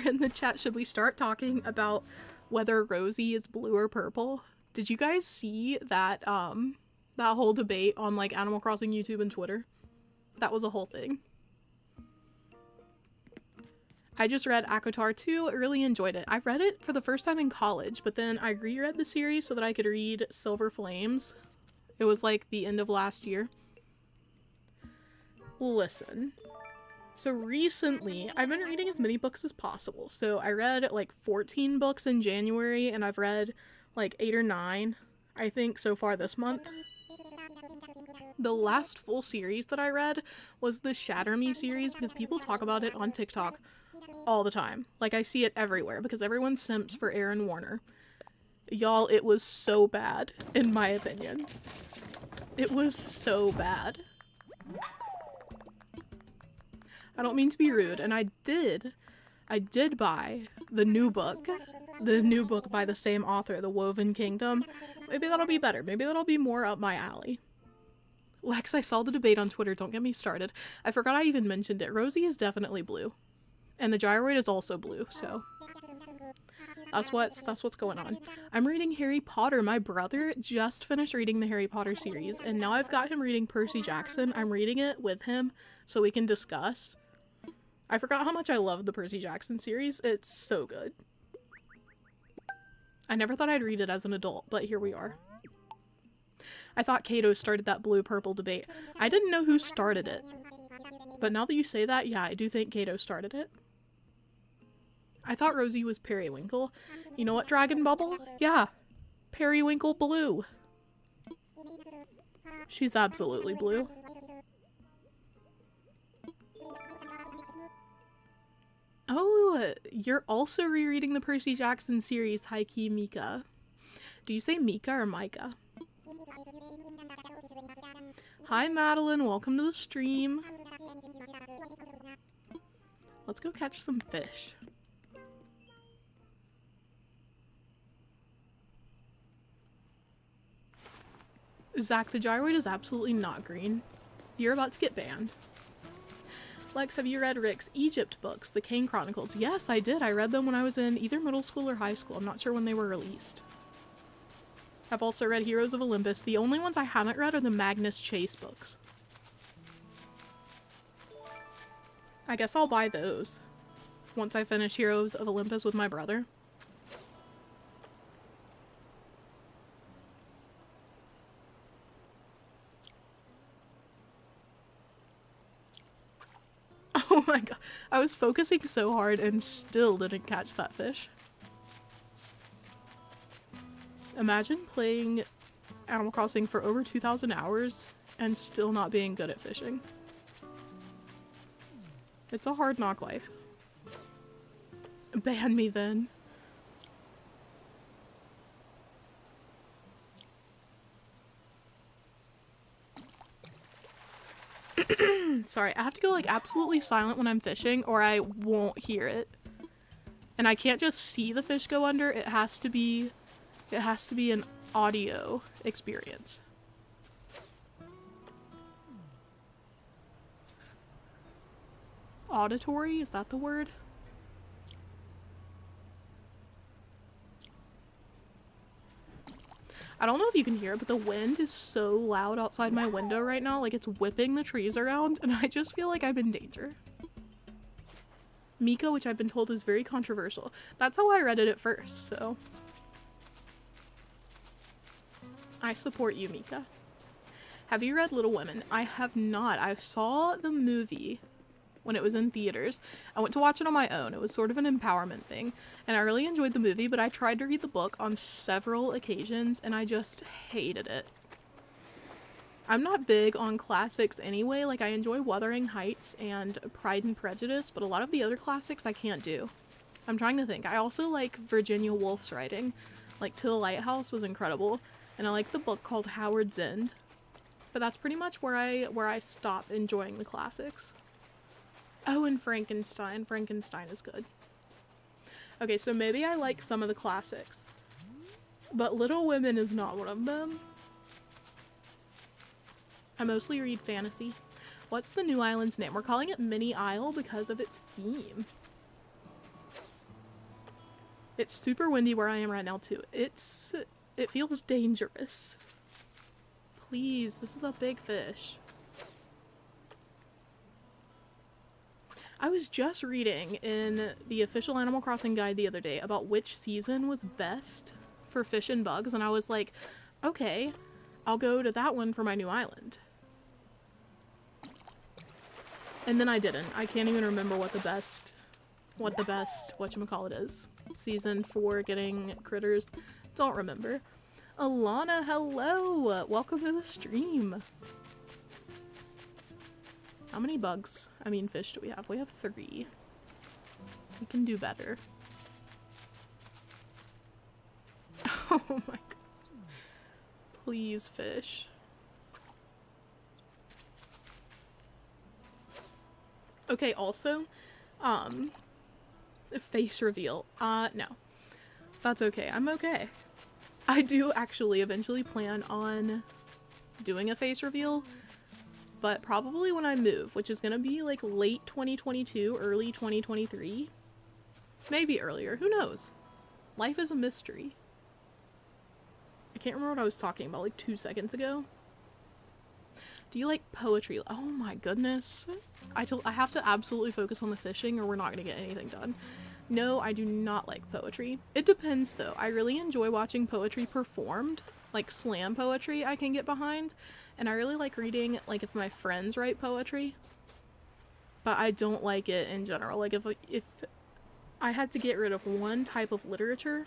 in the chat? Should we start talking about whether Rosie is blue or purple? Did you guys see that that whole debate on like Animal Crossing YouTube and Twitter? That was a whole thing. I just read ACOTAR 2, really enjoyed it. I read it for the first time in college, but then I reread the series so that I could read Silver Flames. It was like the end of last year. Listen. So recently, I've been reading as many books as possible. So I read like 14 books in January, and I've read like 8 or 9, I think, so far this month. The last full series that I read was the Shatter Me series because people talk about it on TikTok all the time. Like, I see it everywhere because everyone simps for Aaron Warner. Y'all, it was so bad, in my opinion. It was so bad. I don't mean to be rude, and I did buy the new book by the same author, The Woven Kingdom. Maybe that'll be better. Maybe that'll be more up my alley. Lex, I saw the debate on Twitter, don't get me started. I forgot I even mentioned it. Rosie is definitely blue. And the gyroid is also blue, so that's what's going on. I'm reading Harry Potter. My brother just finished reading the Harry Potter series, and now I've got him reading Percy Jackson. I'm reading it with him so we can discuss. I forgot how much I love the Percy Jackson series. It's so good. I never thought I'd read it as an adult, but here we are. I thought Kato started that blue-purple debate. I didn't know who started it. But now that you say that, yeah, I do think Kato started it. I thought Rosie was Periwinkle. You know what, Dragon Bubble? Yeah. Periwinkle blue. She's absolutely blue. Oh, you're also rereading the Percy Jackson series, High-Key Mika. Do you say Mika or Micah? Hi, Madeline. Welcome to the stream. Let's go catch some fish. Zach, the gyroid is absolutely not green. You're about to get banned. Lex, have you read Rick's Egypt books, the Kane Chronicles? Yes, I did. I read them when I was in either middle school or high school. I'm not sure when they were released. I've also read Heroes of Olympus. The only ones I haven't read are the Magnus Chase books. I guess I'll buy those once I finish Heroes of Olympus with my brother. Oh my god. I was focusing so hard and still didn't catch that fish. Imagine playing Animal Crossing for over 2,000 hours and still not being good at fishing. It's a hard knock life. Ban me then. Sorry, I have to go like absolutely silent when I'm fishing or I won't hear it. And I can't just see the fish go under, it has to be an audio experience. Auditory, is that the word? I don't know if you can hear it, but the wind is so loud outside my window right now, like it's whipping the trees around, and I just feel like I'm in danger. Mika, which I've been told is very controversial. That's how I read it at first, so. I support you, Mika. Have you read Little Women? I have not. I saw the movie when it was in theaters. I went to watch it on my own. It was sort of an empowerment thing, and I really enjoyed the movie, but I tried to read the book on several occasions, and I just hated it. I'm not big on classics anyway, like I enjoy Wuthering Heights and Pride and Prejudice, but a lot of the other classics I can't do. I'm trying to think. I also like Virginia Woolf's writing. Like To the Lighthouse was incredible, and I like the book called Howard's End. But that's pretty much where I stop enjoying the classics. Oh, and Frankenstein. Frankenstein is good. Okay, so maybe I like some of the classics, but Little Women is not one of them. I mostly read fantasy. What's the new island's name? We're calling it Mini Isle because of its theme. It's super windy where I am right now too. It feels dangerous. Please, this is a big fish. I was just reading in the official Animal Crossing guide the other day about which season was best for fish and bugs, and I was like, okay, I'll go to that one for my new island. And then I didn't. I can't even remember what the best whatchamacallit is. Season for getting critters. Don't remember. Alana, hello! Welcome to the stream. How many fish do we have? We have 3. We can do better. Oh my god. Please, fish. Okay, also, face reveal. No. That's okay. I'm okay. I do actually eventually plan on doing a face reveal, but probably when I move, which is gonna be like late 2022, early 2023. Maybe earlier, who knows? Life is a mystery. I can't remember what I was talking about like 2 seconds ago. Do you like poetry? Oh my goodness. I have to absolutely focus on the fishing or we're not gonna get anything done. No, I do not like poetry. It depends though. I really enjoy watching poetry performed, like slam poetry I can get behind, and I really like reading like if my friends write poetry, but I don't like it in general. Like if I had to get rid of one type of literature,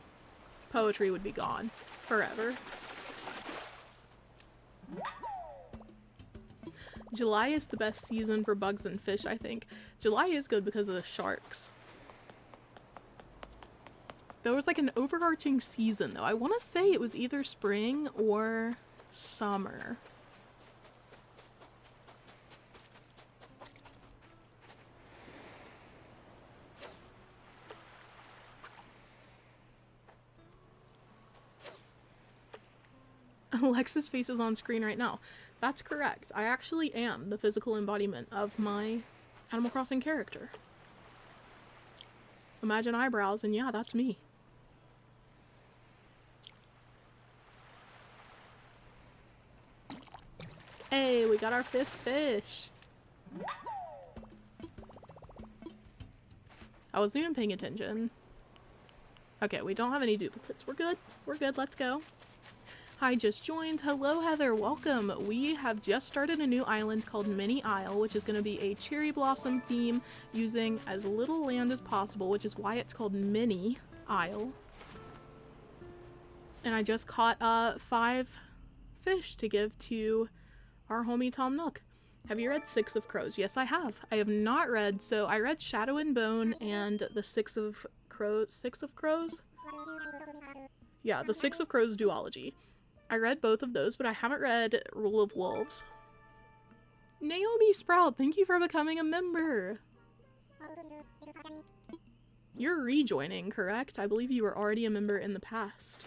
poetry would be gone forever. July is the best season for bugs and fish, I think. July is good because of the sharks. There was like an overarching season though. I want to say it was either spring or summer. Alexa's face is on screen right now. That's correct. I actually am the physical embodiment of my Animal Crossing character. Imagine eyebrows, and yeah, that's me. Hey, we got our 5th fish. I wasn't even paying attention. Okay, we don't have any duplicates. We're good. We're good. Let's go. Hi, just joined. Hello, Heather. Welcome. We have just started a new island called Mini Isle, which is going to be a cherry blossom theme using as little land as possible, which is why it's called Mini Isle. And I just caught 5 fish to give to our homie Tom Nook. Have you read Six of Crows? Yes, I have. I have not read, so I read Shadow and Bone and the Six of Crows. Six of Crows? Yeah, the Six of Crows duology. I read both of those, but I haven't read Rule of Wolves. Naomi Sprout, thank you for becoming a member. You're rejoining, correct? I believe you were already a member in the past.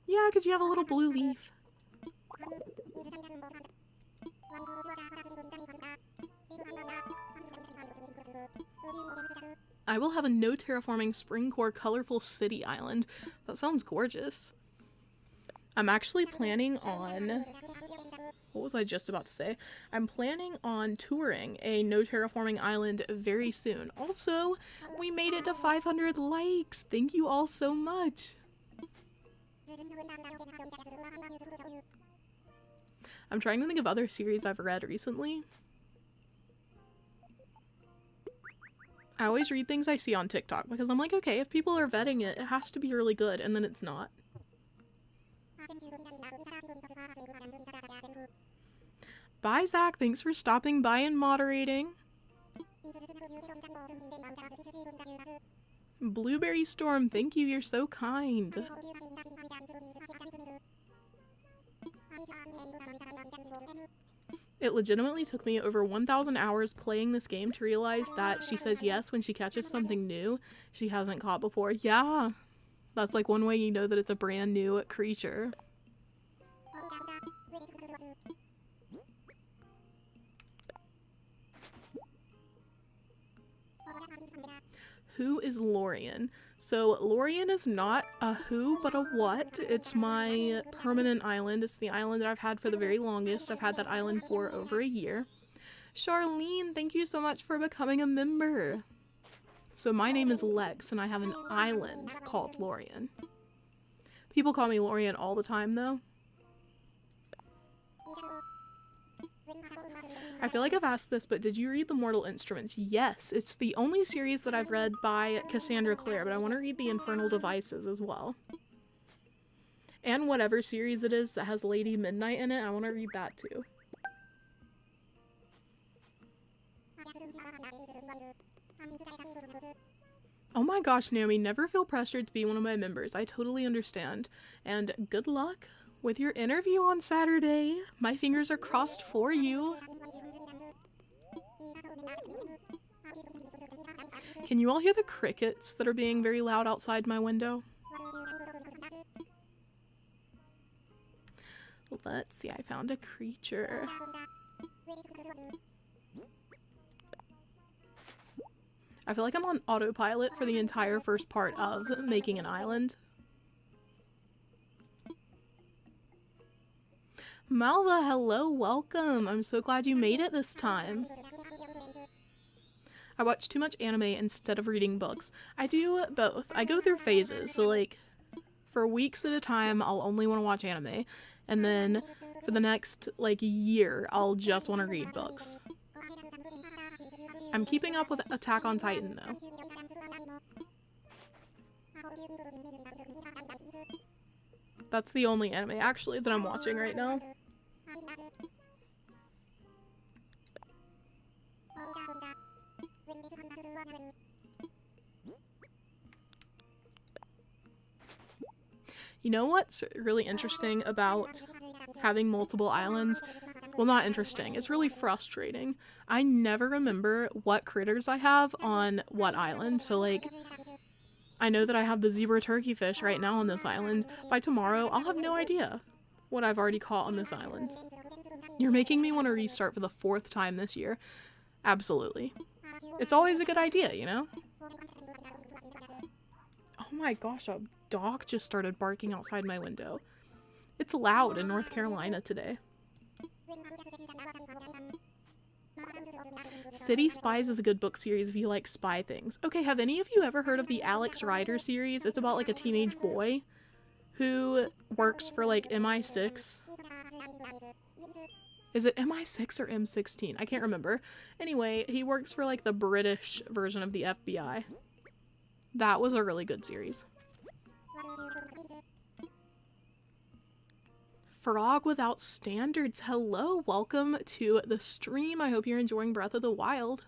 Yeah, because you have a little blue leaf. I will have a no terraforming spring core colorful city island. That sounds gorgeous. I'm actually planning on... What was I just about to say? I'm planning on touring a no terraforming island very soon. Also, we made it to 500 likes. Thank you all so much. I'm trying to think of other series I've read recently. I always read things I see on TikTok because I'm like, okay, if people are vetting it, it has to be really good, and then it's not. Bye, Zach. Thanks for stopping by and moderating. Blueberry Storm, thank you. You're so kind. It legitimately took me over 1,000 hours playing this game to realize that she says yes when she catches something new she hasn't caught before. Yeah, that's like one way you know that it's a brand new creature. Who is Lorien? So Lorien is not a who, but a what. It's my permanent island. It's the island that I've had for the very longest. I've had that island for over a year. Charlene, thank you so much for becoming a member. So my name is Lex, and I have an island called Lorien. People call me Lorien all the time, though. I feel like I've asked this, but did you read The Mortal Instruments? Yes, it's the only series that I've read by Cassandra Clare, but I want to read The Infernal Devices as well. And whatever series it is that has Lady Midnight in it, I want to read that too. Oh my gosh, Naomi, never feel pressured to be one of my members. I totally understand. And good luck with your interview on Saturday. My fingers are crossed for you. Can you all hear the crickets that are being very loud outside my window? Let's see, I found a creature. I feel like I'm on autopilot for the entire first part of making an island. Malva, hello, welcome. I'm so glad you made it this time. I watch too much anime instead of reading books. I do both. I go through phases. So like for weeks at a time, I'll only want to watch anime. And then for the next like year, I'll just want to read books. I'm keeping up with Attack on Titan though. That's the only anime actually that I'm watching right now. You know what's really interesting about having multiple islands? Well, not interesting. It's really frustrating. I never remember what critters I have on what island. So like, I know that I have the zebra turkeyfish right now on this island. By tomorrow, I'll have no idea what I've already caught on this island. You're making me want to restart for the 4th time this year. Absolutely. It's always a good idea, you know? Oh my gosh, a dog just started barking outside my window. It's loud in North Carolina today. City Spies is a good book series if you like spy things. Okay, have any of you ever heard of the Alex Rider series? It's about like a teenage boy who works for like MI6. Is it MI6 or M16? I can't remember. Anyway, he works for like the British version of the FBI. That was a really good series. Frog Without Standards, hello, welcome to the stream. I hope you're enjoying Breath of the Wild.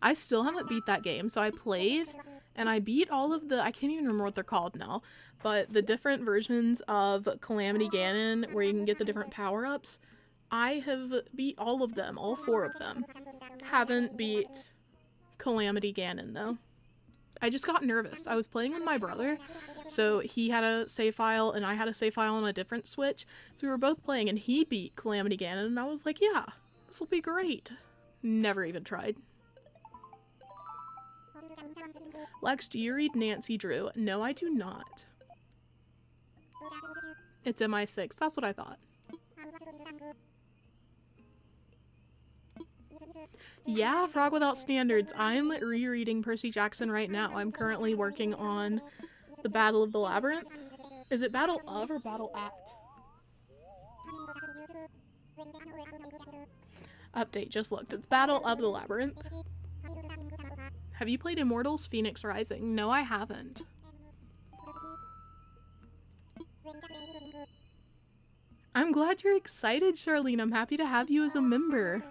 I still haven't beat that game, so I played and I beat all of the, I can't even remember what they're called now, but the different versions of Calamity Ganon where you can get the different power-ups. I have beat all of them, all 4 of them. Haven't beat Calamity Ganon though. I just got nervous. I was playing with my brother, so he had a save file and I had a save file on a different Switch, so we were both playing and he beat Calamity Ganon and I was like, yeah, this will be great. Never even tried. Lex, do you read Nancy Drew? No, I do not. It's MI6. That's what I thought. Yeah, Frog Without Standards. I'm rereading Percy Jackson right now. I'm currently working on the Battle of the Labyrinth. Is it Battle of or Battle at? Update, just looked. It's Battle of the Labyrinth. Have you played Immortals Phoenix Rising? No, I haven't. I'm glad you're excited, Charlene. I'm happy to have you as a member.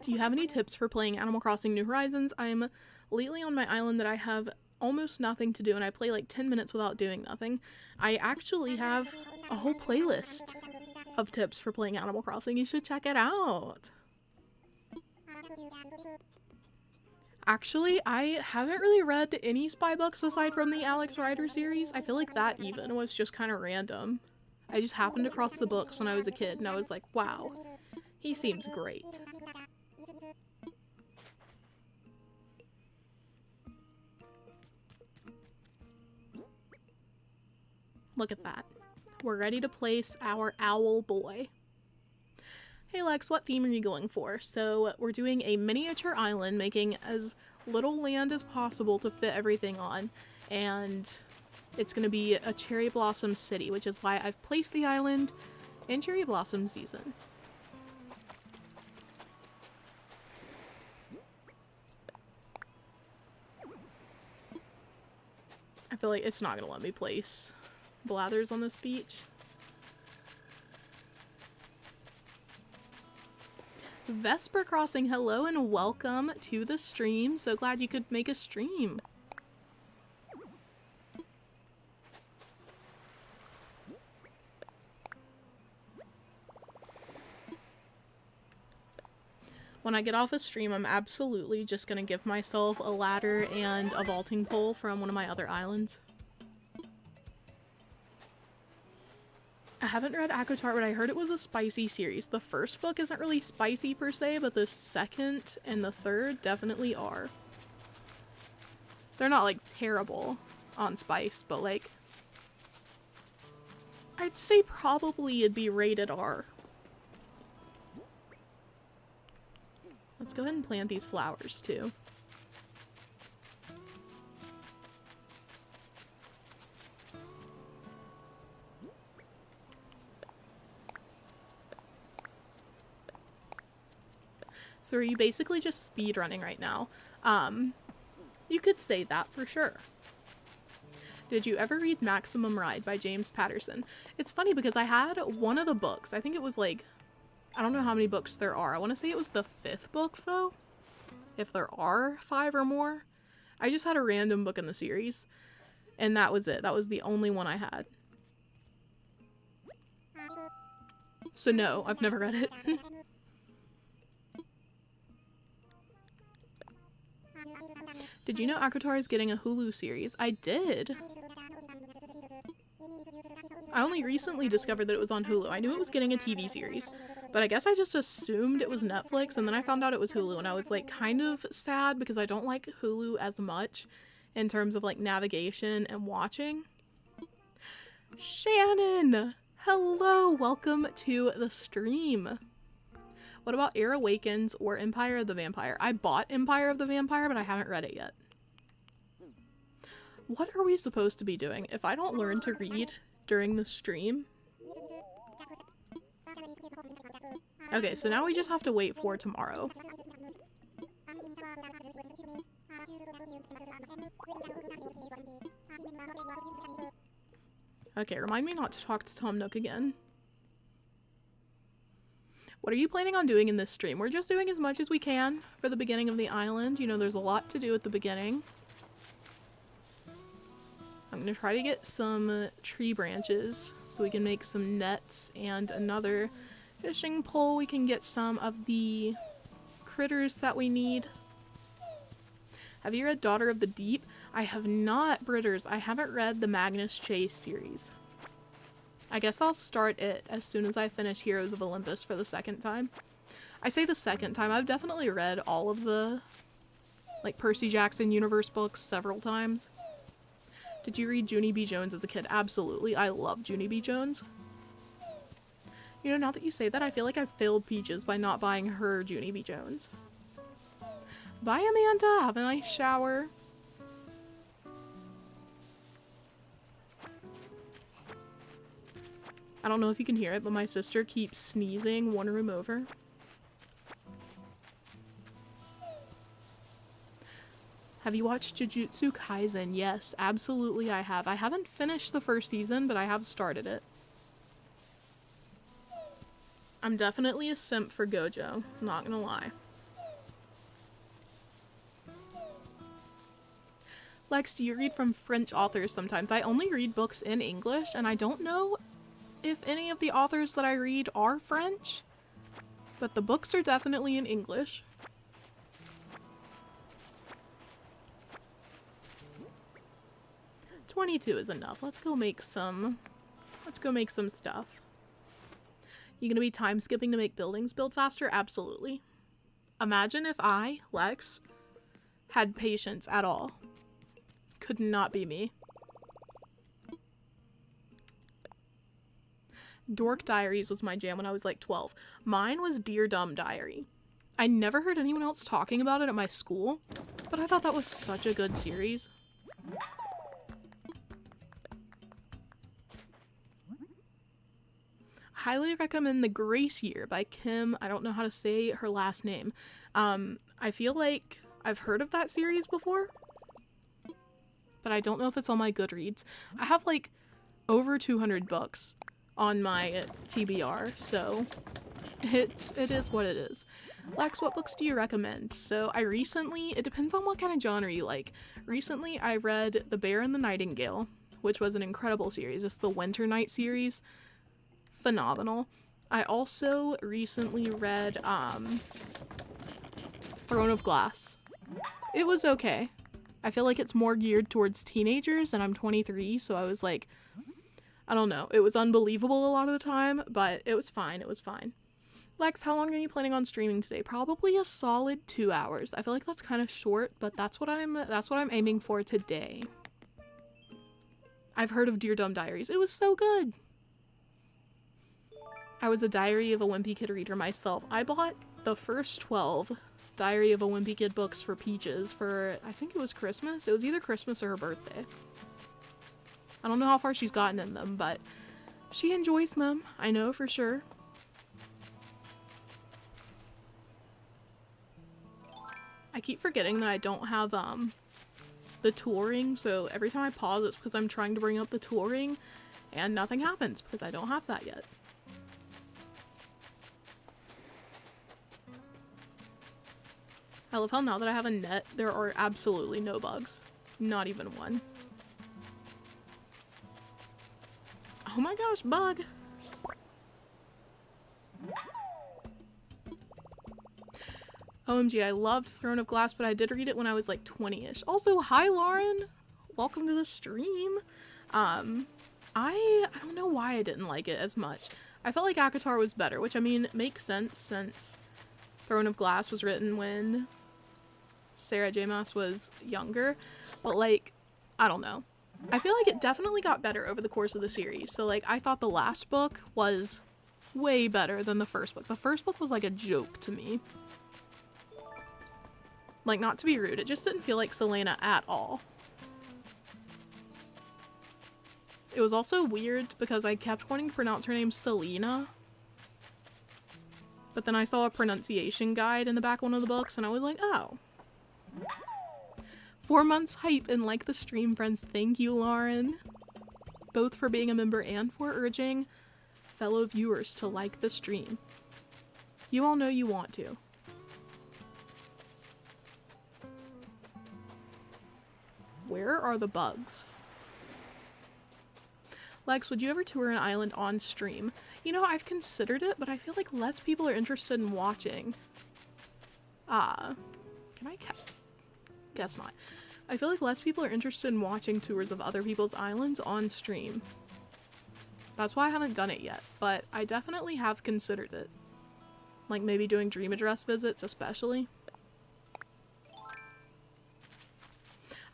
Do you have any tips for playing Animal Crossing New Horizons? I'm lately on my island that I have almost nothing to do and I play like 10 minutes without doing nothing. I actually have a whole playlist of tips for playing Animal Crossing. You should check it out. Actually, I haven't really read any spy books aside from the Alex Rider series. I feel like that even was just kind of random. I just happened across the books when I was a kid and I was like, wow, he seems great. Look at that. We're ready to place our owl boy. Hey Lex, what theme are you going for? So we're doing a miniature island, making as little land as possible to fit everything on. And it's going to be a cherry blossom city, which is why I've placed the island in cherry blossom season. I feel like it's not going to let me place blathers on this beach. Vesper Crossing, hello and welcome to the stream. So glad you could make a stream. When I get off a stream, I'm absolutely just gonna give myself a ladder and a vaulting pole from one of my other islands. I haven't read ACOTAR, but I heard it was a spicy series. The first book isn't really spicy per se, but the second and the third definitely are. They're not like terrible on spice, but like I'd say probably it'd be rated R. Let's go ahead and plant these flowers too. So are you basically just speedrunning right now? You could say that for sure. Did you ever read Maximum Ride by James Patterson? It's funny because I had one of the books. I think it was like, I don't know how many books there are. I want to say it was the 5th book though. If there are 5 or more. I just had a random book in the series. And that was it. That was the only one I had. So no, I've never read it. Did you know ACOTAR is getting a Hulu series? I did. I only recently discovered that it was on Hulu. I knew it was getting a TV series, but I guess I just assumed it was Netflix, and then I found out it was Hulu, and I was like kind of sad because I don't like Hulu as much in terms of like navigation and watching. Shannon! Hello! Welcome to the stream. What about Air Awakens or Empire of the Vampire? I bought Empire of the Vampire, but I haven't read it yet. What are we supposed to be doing? If I don't learn to read during the stream... Okay, so now we just have to wait for tomorrow. Okay, remind me not to talk to Tom Nook again. What are you planning on doing in this stream? We're just doing as much as we can for the beginning of the island. You know, there's a lot to do at the beginning. I'm gonna try to get some tree branches so we can make some nets and another fishing pole. We can get some of the critters that we need. Have you read Daughter of the Deep? I have not, Britters. I haven't read the Magnus Chase series. I guess I'll start it as soon as I finish Heroes of Olympus for the second time. I say the second time. I've definitely read all of the, like, Percy Jackson universe books several times. Did you read Junie B. Jones as a kid? Absolutely. I love Junie B. Jones. You know, now that you say that, I feel like I failed Peaches by not buying her Junie B. Jones. Bye, Amanda! Have a nice shower. I don't know if you can hear it, but my sister keeps sneezing one room over. Have you watched Jujutsu Kaisen? Yes, absolutely I have. I haven't finished the first season, but I have started it. I'm definitely a simp for Gojo, not gonna lie. Lex, do you read from French authors sometimes? I only read books in English, and I don't know if any of the authors that I read are French, but the books are definitely in English. $22 is enough. Let's go make some stuff. You gonna be time skipping to make buildings build faster? Absolutely. Imagine if I, Lex, had patience at all. Could not be me. Dork Diaries was my jam when I was like 12. Mine was Dear Dumb Diary. I never heard anyone else talking about it at my school, but I thought that was such a good series. Highly recommend The Grace Year by Kim. I don't know how to say her last name. I feel like I've heard of that series before, but I don't know if it's on my Goodreads. I have like over 200 books on my TBR, so it is what it is. Lex, what books do you recommend? So it depends on what kind of genre you like. Recently I read The Bear and the Nightingale, which was an incredible series. It's the Winter Night series. Phenomenal. I also recently read Throne of Glass. It was okay. I feel like it's more geared towards teenagers, and I'm 23, so I was like, I don't know. It was unbelievable a lot of the time, but it was fine. It was fine. Lex, how long are you planning on streaming today? Probably a solid 2 hours. I feel like that's kind of short, but that's what I'm aiming for today. I've heard of Dear Dumb Diaries. It was so good. I was a Diary of a Wimpy Kid reader myself. I bought the first 12 Diary of a Wimpy Kid books for Peaches for, I think it was Christmas. It was either Christmas or her birthday. I don't know how far she's gotten in them, but she enjoys them. I know for sure. I keep forgetting that I don't have the tool ring, so every time I pause it's because I'm trying to bring up the tool ring and nothing happens because I don't have that yet. I love how now that I have a net, there are absolutely no bugs. Not even one. Oh my gosh, bug! OMG, I loved Throne of Glass, but I did read it when I was like 20-ish. Also, hi Lauren! Welcome to the stream. I don't know why I didn't like it as much. I felt like ACOTAR was better, which I mean, makes sense since Throne of Glass was written when Sarah J. Maas was younger, but like, I don't know. I feel like it definitely got better over the course of the series. So like, I thought the last book was way better than the first book. The first book was like a joke to me. Like, not to be rude, it just didn't feel like Selena at all. It was also weird because I kept wanting to pronounce her name Selena, but then I saw a pronunciation guide in the back of one of the books and I was like, oh. 4 months hype and like the stream, friends. Thank you, Lauren. Both for being a member and for urging fellow viewers to like the stream. You all know you want to. Where are the bugs? Lex, would you ever tour an island on stream? You know, I've considered it, but I feel like less people are interested in watching. Can I guess not. I feel like less people are interested in watching tours of other people's islands on stream. That's why I haven't done it yet, but I definitely have considered it. Like maybe doing dream address visits especially.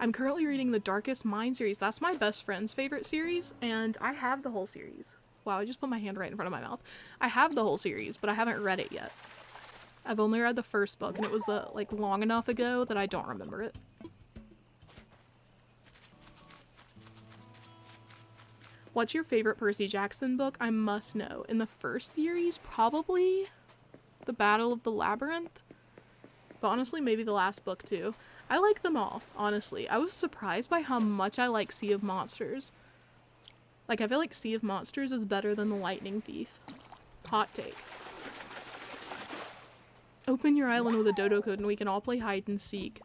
I'm currently reading the Darkest Mind series. That's my best friend's favorite series, and I have the whole series. Wow, I just put my hand right in front of my mouth. I have the whole series, but I haven't read it yet. I've only read the first book, and it was like long enough ago that I don't remember it. What's your favorite Percy Jackson book? I must know. In the first series, probably The Battle of the Labyrinth. But honestly, maybe the last book too. I like them all, honestly. I was surprised by how much I like Sea of Monsters. Like, I feel like Sea of Monsters is better than The Lightning Thief. Hot take. Open your island with a dodo code and we can all play hide and seek.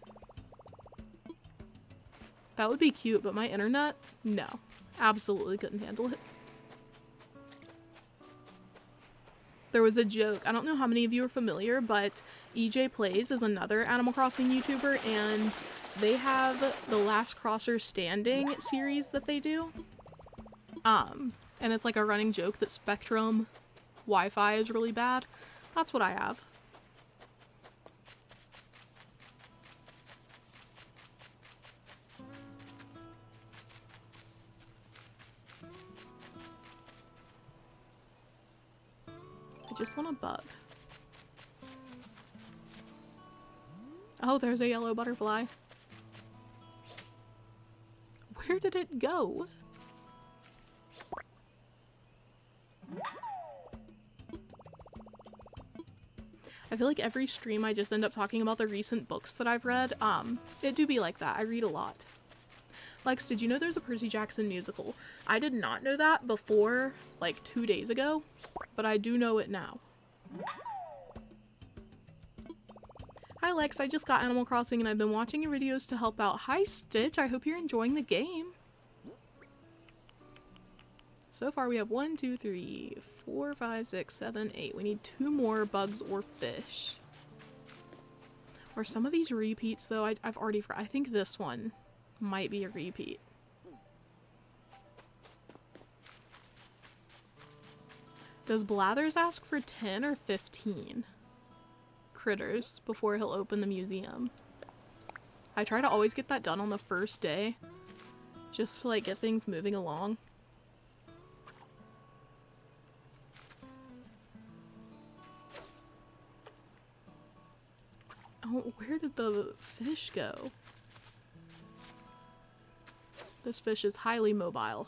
That would be cute, but my internet? No. Absolutely couldn't handle it. There was a joke. I don't know how many of you are familiar, but EJ Plays is another Animal Crossing YouTuber, and they have the Last Crosser Standing series that they do. And it's like a running joke that Spectrum Wi-Fi is really bad. That's what I have. I just want a bug. Oh, there's a yellow butterfly. Where did it go? I feel like every stream I just end up talking about the recent books that I've read. It do be like that. I read a lot. Lex, did you know there's a Percy Jackson musical? I did not know that before, like 2 days ago, but I do know it now. Hi Lex, I just got Animal Crossing and I've been watching your videos to help out. Hi Stitch, I hope you're enjoying the game. So far we have 1, 2, 3, 4, 5, 6, 7, 8. We need 2 more bugs or fish. Or some of these repeats though, I've already, I think this one might be a repeat. Does Blathers ask for 10 or 15 critters before he'll open the museum? I try to always get that done on the first day, just to like get things moving along. Oh, where did the fish go? This fish is highly mobile.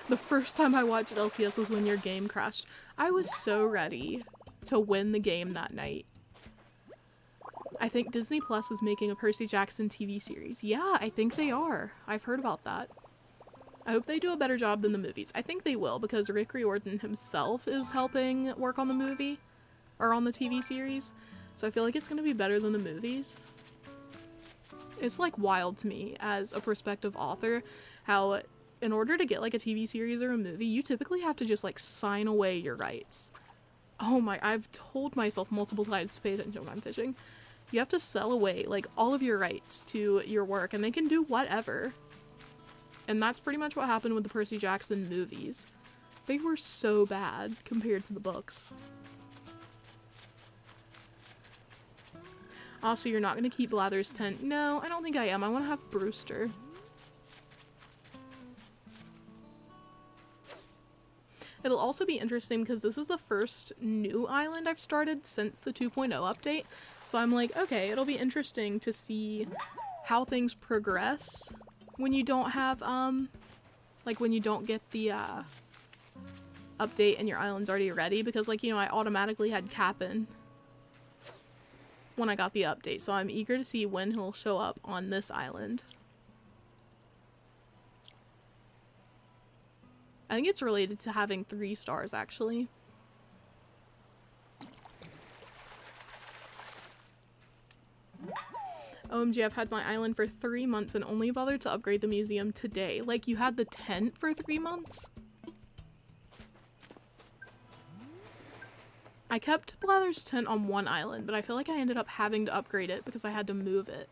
The first time I watched LCS was when your game crashed. I was so ready to win the game that night. I think Disney Plus is making a Percy Jackson TV series. Yeah, I think they are. I've heard about that. I hope they do a better job than the movies. I think they will, because Rick Riordan himself is helping work on the movie, or on the TV series. So I feel like it's going to be better than the movies. It's like wild to me as a prospective author how in order to get like a TV series or a movie, you typically have to just like sign away your rights. Oh my, I've told myself multiple times to pay attention when I'm fishing. You have to sell away like all of your rights to your work and they can do whatever. And that's pretty much what happened with the Percy Jackson movies. They were so bad compared to the books. Also, you're not going to keep Blather's tent. No, I don't think I am. I want to have Brewster. It'll also be interesting because this is the first new island I've started since the 2.0 update. So I'm like, okay, it'll be interesting to see how things progress when you don't have, like when you don't get the, update and your island's already ready. Because like, you know, I automatically had Cap'n when I got the update, so I'm eager to see when he'll show up on this island. I think it's related to having 3 stars, actually. OMG, I've had my island for 3 months and only bothered to upgrade the museum today. Like, you had the tent for 3 months? I kept Blather's tent on one island, but I feel like I ended up having to upgrade it because I had to move it.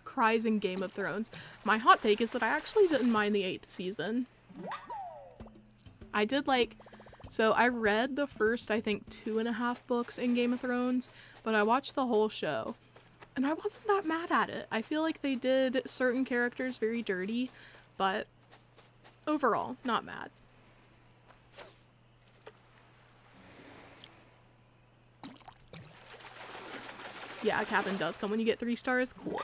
Cries in Game of Thrones. My hot take is that I actually didn't mind the 8th season. I did like, so I read the first, I think, 2.5 books in Game of Thrones, but I watched the whole show, and I wasn't that mad at it. I feel like they did certain characters very dirty, but overall, not mad. Yeah, a cabin does come when you get 3 stars. Cool.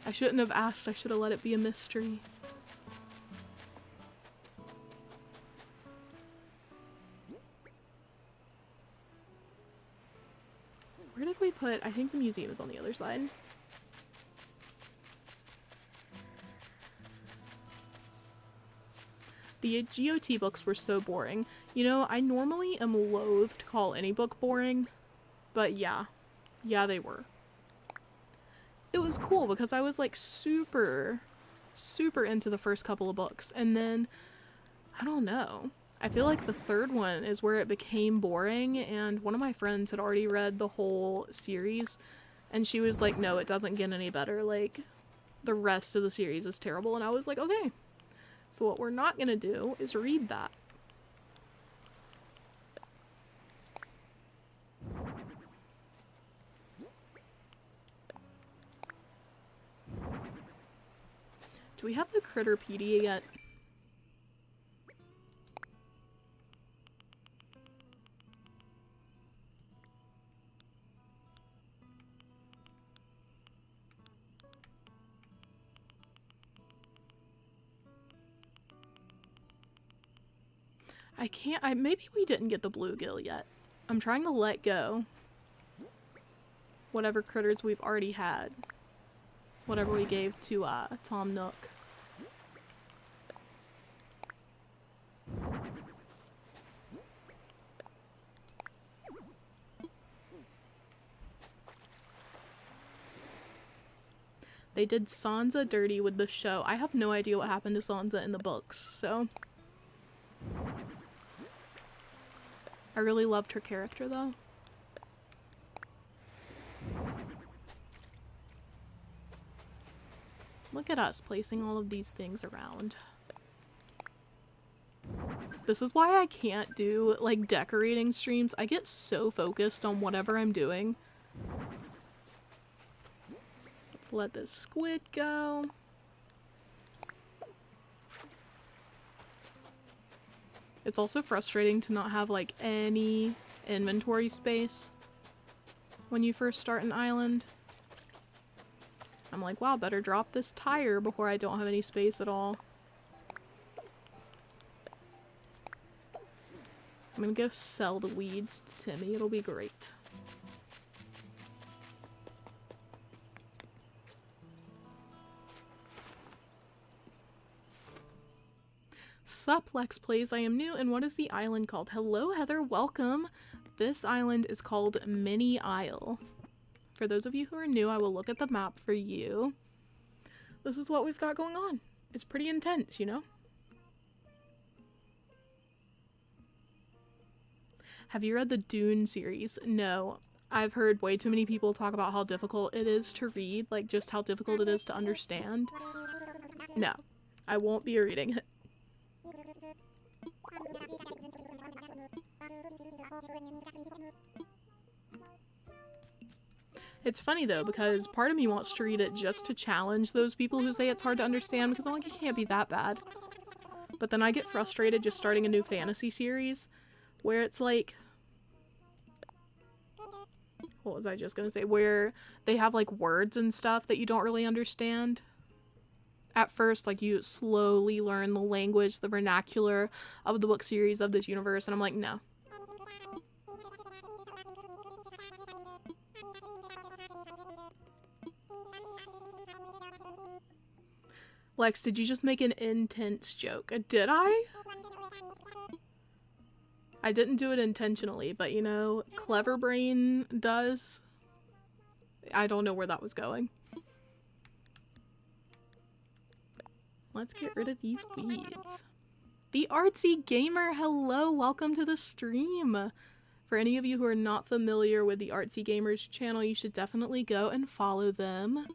I shouldn't have asked. I should have let it be a mystery. Where did we put? I think the museum is on the other side. The GOT books were so boring. You know, I normally am loath to call any book boring, but yeah. Yeah, they were. It was cool because I was like super into the first couple of books, and then I don't know, I feel like the third one is where it became boring, and one of my friends had already read the whole series and she was like, no, it doesn't get any better, like the rest of the series is terrible. And I was like, okay, so what we're not gonna do is read that. Do we have the Critterpedia yet? I can't, maybe we didn't get the bluegill yet. I'm trying to let go whatever critters we've already had. Whatever we gave to Tom Nook. They did Sansa dirty with the show. I have no idea what happened to Sansa in the books, so. I really loved her character, though. Look at us placing all of these things around. This is why I can't do, like, decorating streams. I get so focused on whatever I'm doing. Let's let this squid go. It's also frustrating to not have, like, any inventory space when you first start an island. I'm like, wow, better drop this tire before I don't have any space at all. I'm gonna go sell the weeds to Timmy. It'll be great. Sup, Lex Plays, I am new, and what is the island called? Hello, Heather, welcome. This island is called Mini Isle. For those of you who are new, I will look at the map for you. This is what we've got going on. It's pretty intense, you know? Have you read the Dune series? No. I've heard way too many people talk about how difficult it is to read, like just how difficult it is to understand. No, I won't be reading it. It's funny though, because part of me wants to read it just to challenge those people who say it's hard to understand, because I'm like, it can't be that bad. But then I get frustrated just starting a new fantasy series where it's like, what was I just gonna say? Where they have like words and stuff that you don't really understand. At first, like, you slowly learn the language, the vernacular of the book series of this universe, and I'm like, no. Lex, did you just make an intense joke? Did I? I didn't do it intentionally, but you know, Clever Brain does. I don't know where that was going. Let's get rid of these weeds. The Artsy Gamer, hello, welcome to the stream. For any of you who are not familiar with the Artsy Gamer's channel, you should definitely go and follow them.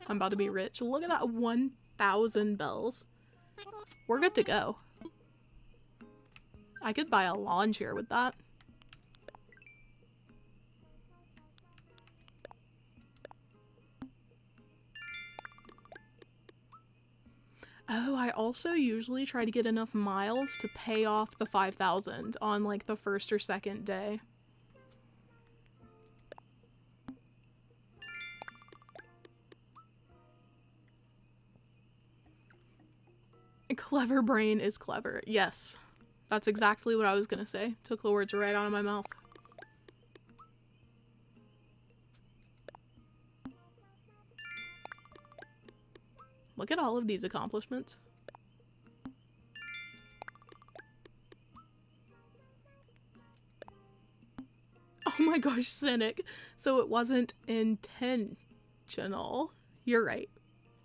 I'm about to be rich. Look at that 1,000 bells. We're good to go. I could buy a lawn chair with that. Oh, I also usually try to get enough miles to pay off the 5,000 on like the first or second day. Clever Brain is clever. Yes. That's exactly what I was gonna say. Took the words right out of my mouth. Look at all of these accomplishments. Oh my gosh, Cynic. So it wasn't intentional. You're right.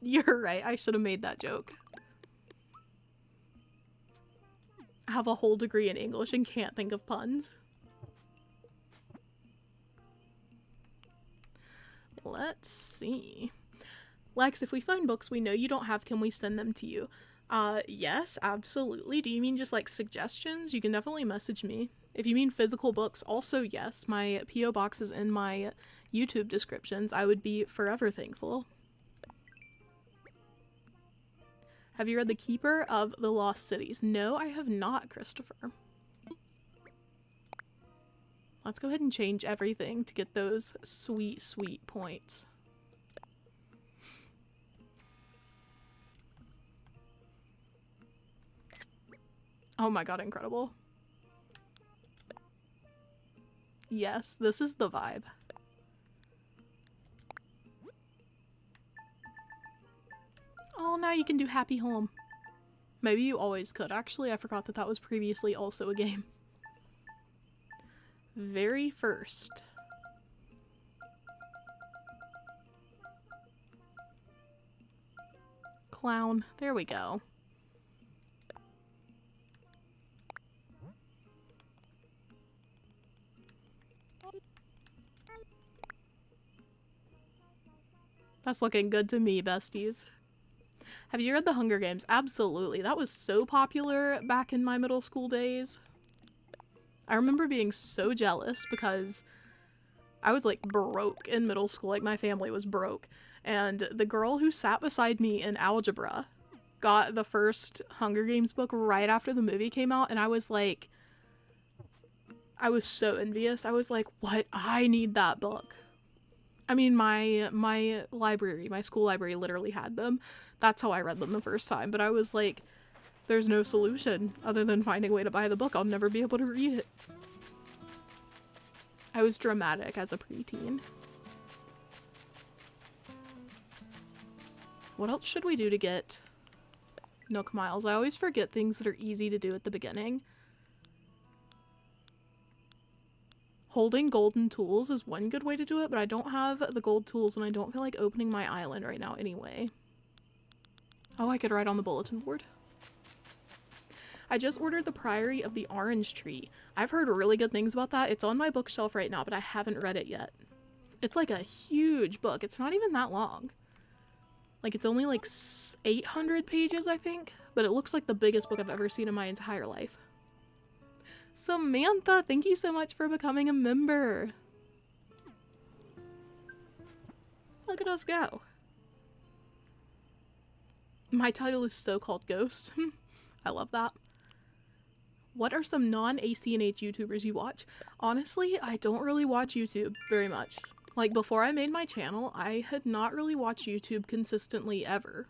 You're right. I should have made that joke. I have a whole degree in English and can't think of puns. Let's see. Lex, if we find books we know you don't have, can we send them to you? Yes, absolutely. Do you mean just like suggestions? You can definitely message me. If you mean physical books, also yes. My P.O. box is in my YouTube descriptions. I would be forever thankful. Have you read The Keeper of the Lost Cities? No, I have not, Christopher. Let's go ahead and change everything to get those sweet, sweet points. Oh my god, incredible. Yes, this is the vibe. Oh, now you can do Happy Home. Maybe you always could. Actually, I forgot that that was previously also a game. Very first. Clown. There we go. That's looking good to me, besties. Have you read The Hunger Games? Absolutely. That was so popular back in my middle school days. I remember being so jealous because I was like broke in middle school. Like my family was broke. And the girl who sat beside me in algebra got the first Hunger Games book right after the movie came out. And I was like, I was so envious. I was like, what? I need that book. I mean, my library, my school library literally had them. That's how I read them the first time. But I was like, there's no solution other than finding a way to buy the book. I'll never be able to read it. I was dramatic as a preteen. What else should we do to get Nook Miles? I always forget things that are easy to do at the beginning. Holding golden tools is one good way to do it, but I don't have the gold tools and I don't feel like opening my island right now anyway. Oh, I could write on the bulletin board. I just ordered The Priory of the Orange Tree. I've heard really good things about that. It's on my bookshelf right now, but I haven't read it yet. It's like a huge book. It's not even that long. Like, it's only like 800 pages, I think, but it looks like the biggest book I've ever seen in my entire life. Samantha, thank you so much for becoming a member. Look at us go. My title is so called Ghost. I love that. What are some non-ACNH YouTubers you watch? Honestly, I don't really watch YouTube very much. Like, before I made my channel, I had not really watched YouTube consistently ever.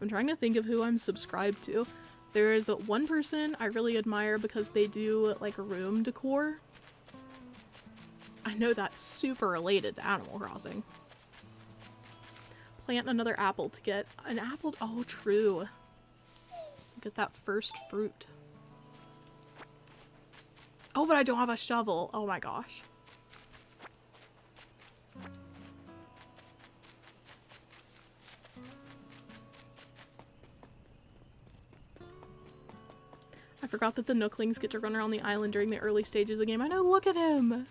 I'm trying to think of who I'm subscribed to. There is one person I really admire because they do, like, room decor. I know that's super related to Animal Crossing. Plant another apple to get an apple. Oh, true. Get that first fruit. Oh, but I don't have a shovel. Oh my gosh. I forgot that the Nooklings get to run around the island during the early stages of the game. I know, look at him!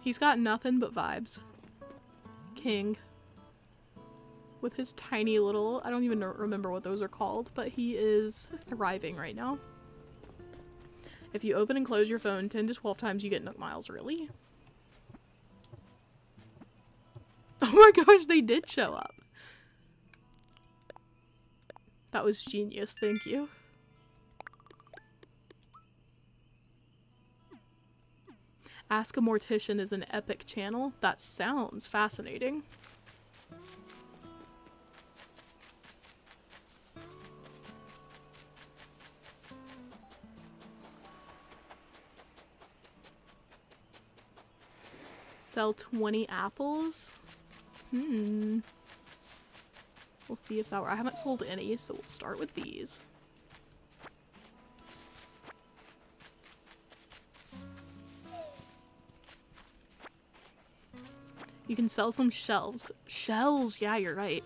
He's got nothing but vibes. King. With his tiny little, I don't even remember what those are called, but he is thriving right now. If you open and close your phone 10 to 12 times, you get Nook Miles. Really? Oh my gosh, they did show up. That was genius, thank you. Ask a Mortician is an epic channel. That sounds fascinating. Sell 20 apples? We'll see if that works. I haven't sold any, so we'll start with these. You can sell some shells. Shells! Yeah, you're right.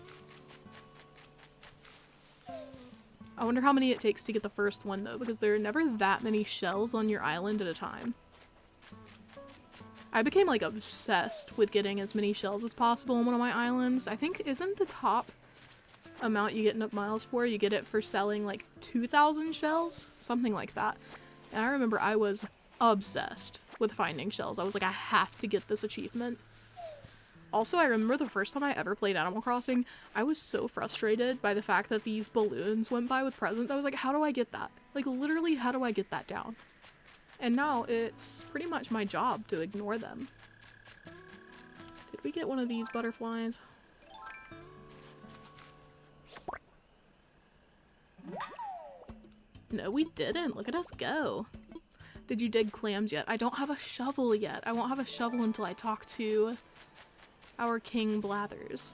I wonder how many it takes to get the first one, though, because there are never that many shells on your island at a time. I became, like, obsessed with getting as many shells as possible on one of my islands. I think, isn't the top amount you get Nook Miles for, you get it for selling, like, 2,000 shells? Something like that. And I remember I was obsessed with finding shells. I was like, I have to get this achievement. Also, I remember the first time I ever played Animal Crossing, I was so frustrated by the fact that these balloons went by with presents. I was like, how do I get that? Like, literally, how do I get that down? And now it's pretty much my job to ignore them. Did we get one of these butterflies? No, we didn't. Look at us go. Did you dig clams yet? I don't have a shovel yet. I won't have a shovel until I talk to our King Blathers.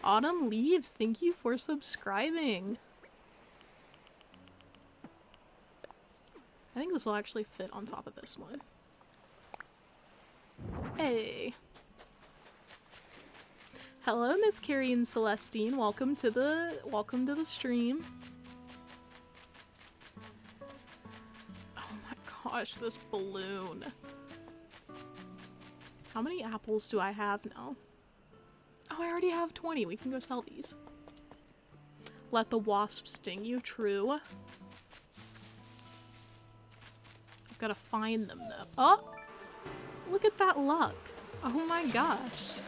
Autumn Leaves, thank you for subscribing. I think this will actually fit on top of this one. Hey. Hello, Miss Carrie and Celestine. Welcome to the stream. Oh my gosh, this balloon. How many apples do I have now? Oh, I already have 20. We can go sell these. Let the wasp sting you. True. I've got to find them though. Oh! Look at that luck. Oh my gosh.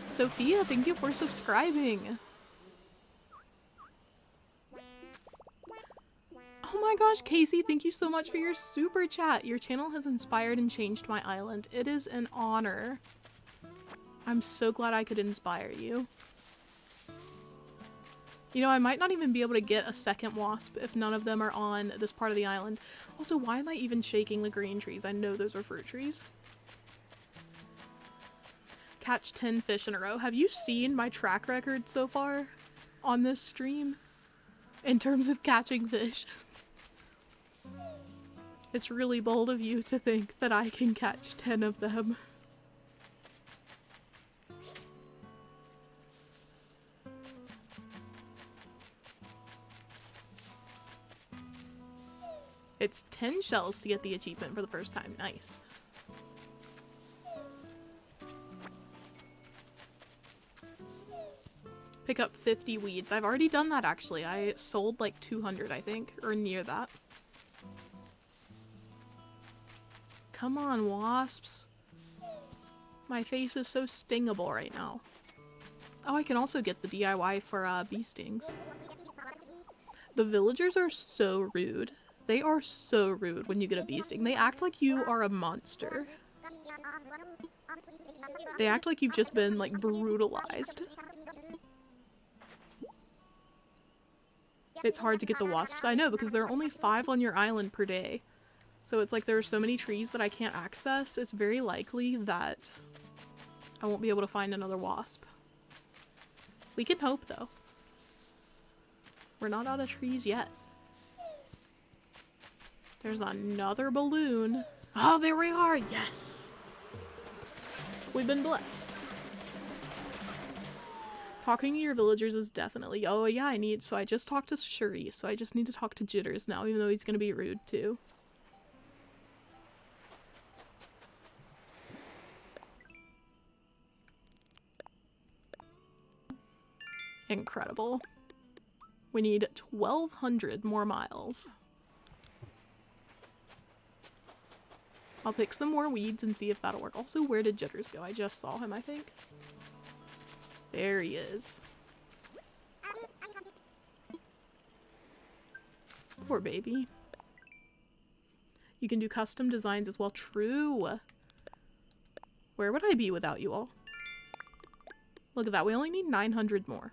Sophia, thank you for subscribing. Oh my gosh, Casey, thank you so much for your super chat. Your channel has inspired and changed my island. It is an honor. I'm so glad I could inspire you. You know, I might not even be able to get a second wasp if none of them are on this part of the island. Also, why am I even shaking the green trees? I know those are fruit trees. Catch 10 fish in a row. Have you seen my track record so far on this stream in terms of catching fish? It's really bold of you to think that I can catch 10 of them. It's 10 shells to get the achievement for the first time. Nice. Pick up 50 weeds. I've already done that actually. I sold like 200, I think, or near that. Come on, wasps. My face is so stingable right now. Oh, I can also get the DIY for bee stings. The villagers are so rude. They are so rude when you get a bee sting. They act like you are a monster. They act like you've just been, like, brutalized. It's hard to get the wasps. I know, because there are only 5 on your island per day. So it's like there are so many trees that I can't access. It's very likely that I won't be able to find another wasp. We can hope, though. We're not out of trees yet. There's another balloon. Oh, there we are! Yes! We've been blessed. Talking to your villagers is definitely... Oh, yeah, so I just talked to Shuri, so I just need to talk to Jitters now, even though he's gonna be rude, too. Incredible. We need 1,200 more miles. I'll pick some more weeds and see if that'll work. Also, where did Jitters go? I just saw him, I think. There he is. Poor baby. You can do custom designs as well. True. Where would I be without you all? Look at that. We only need 900 more.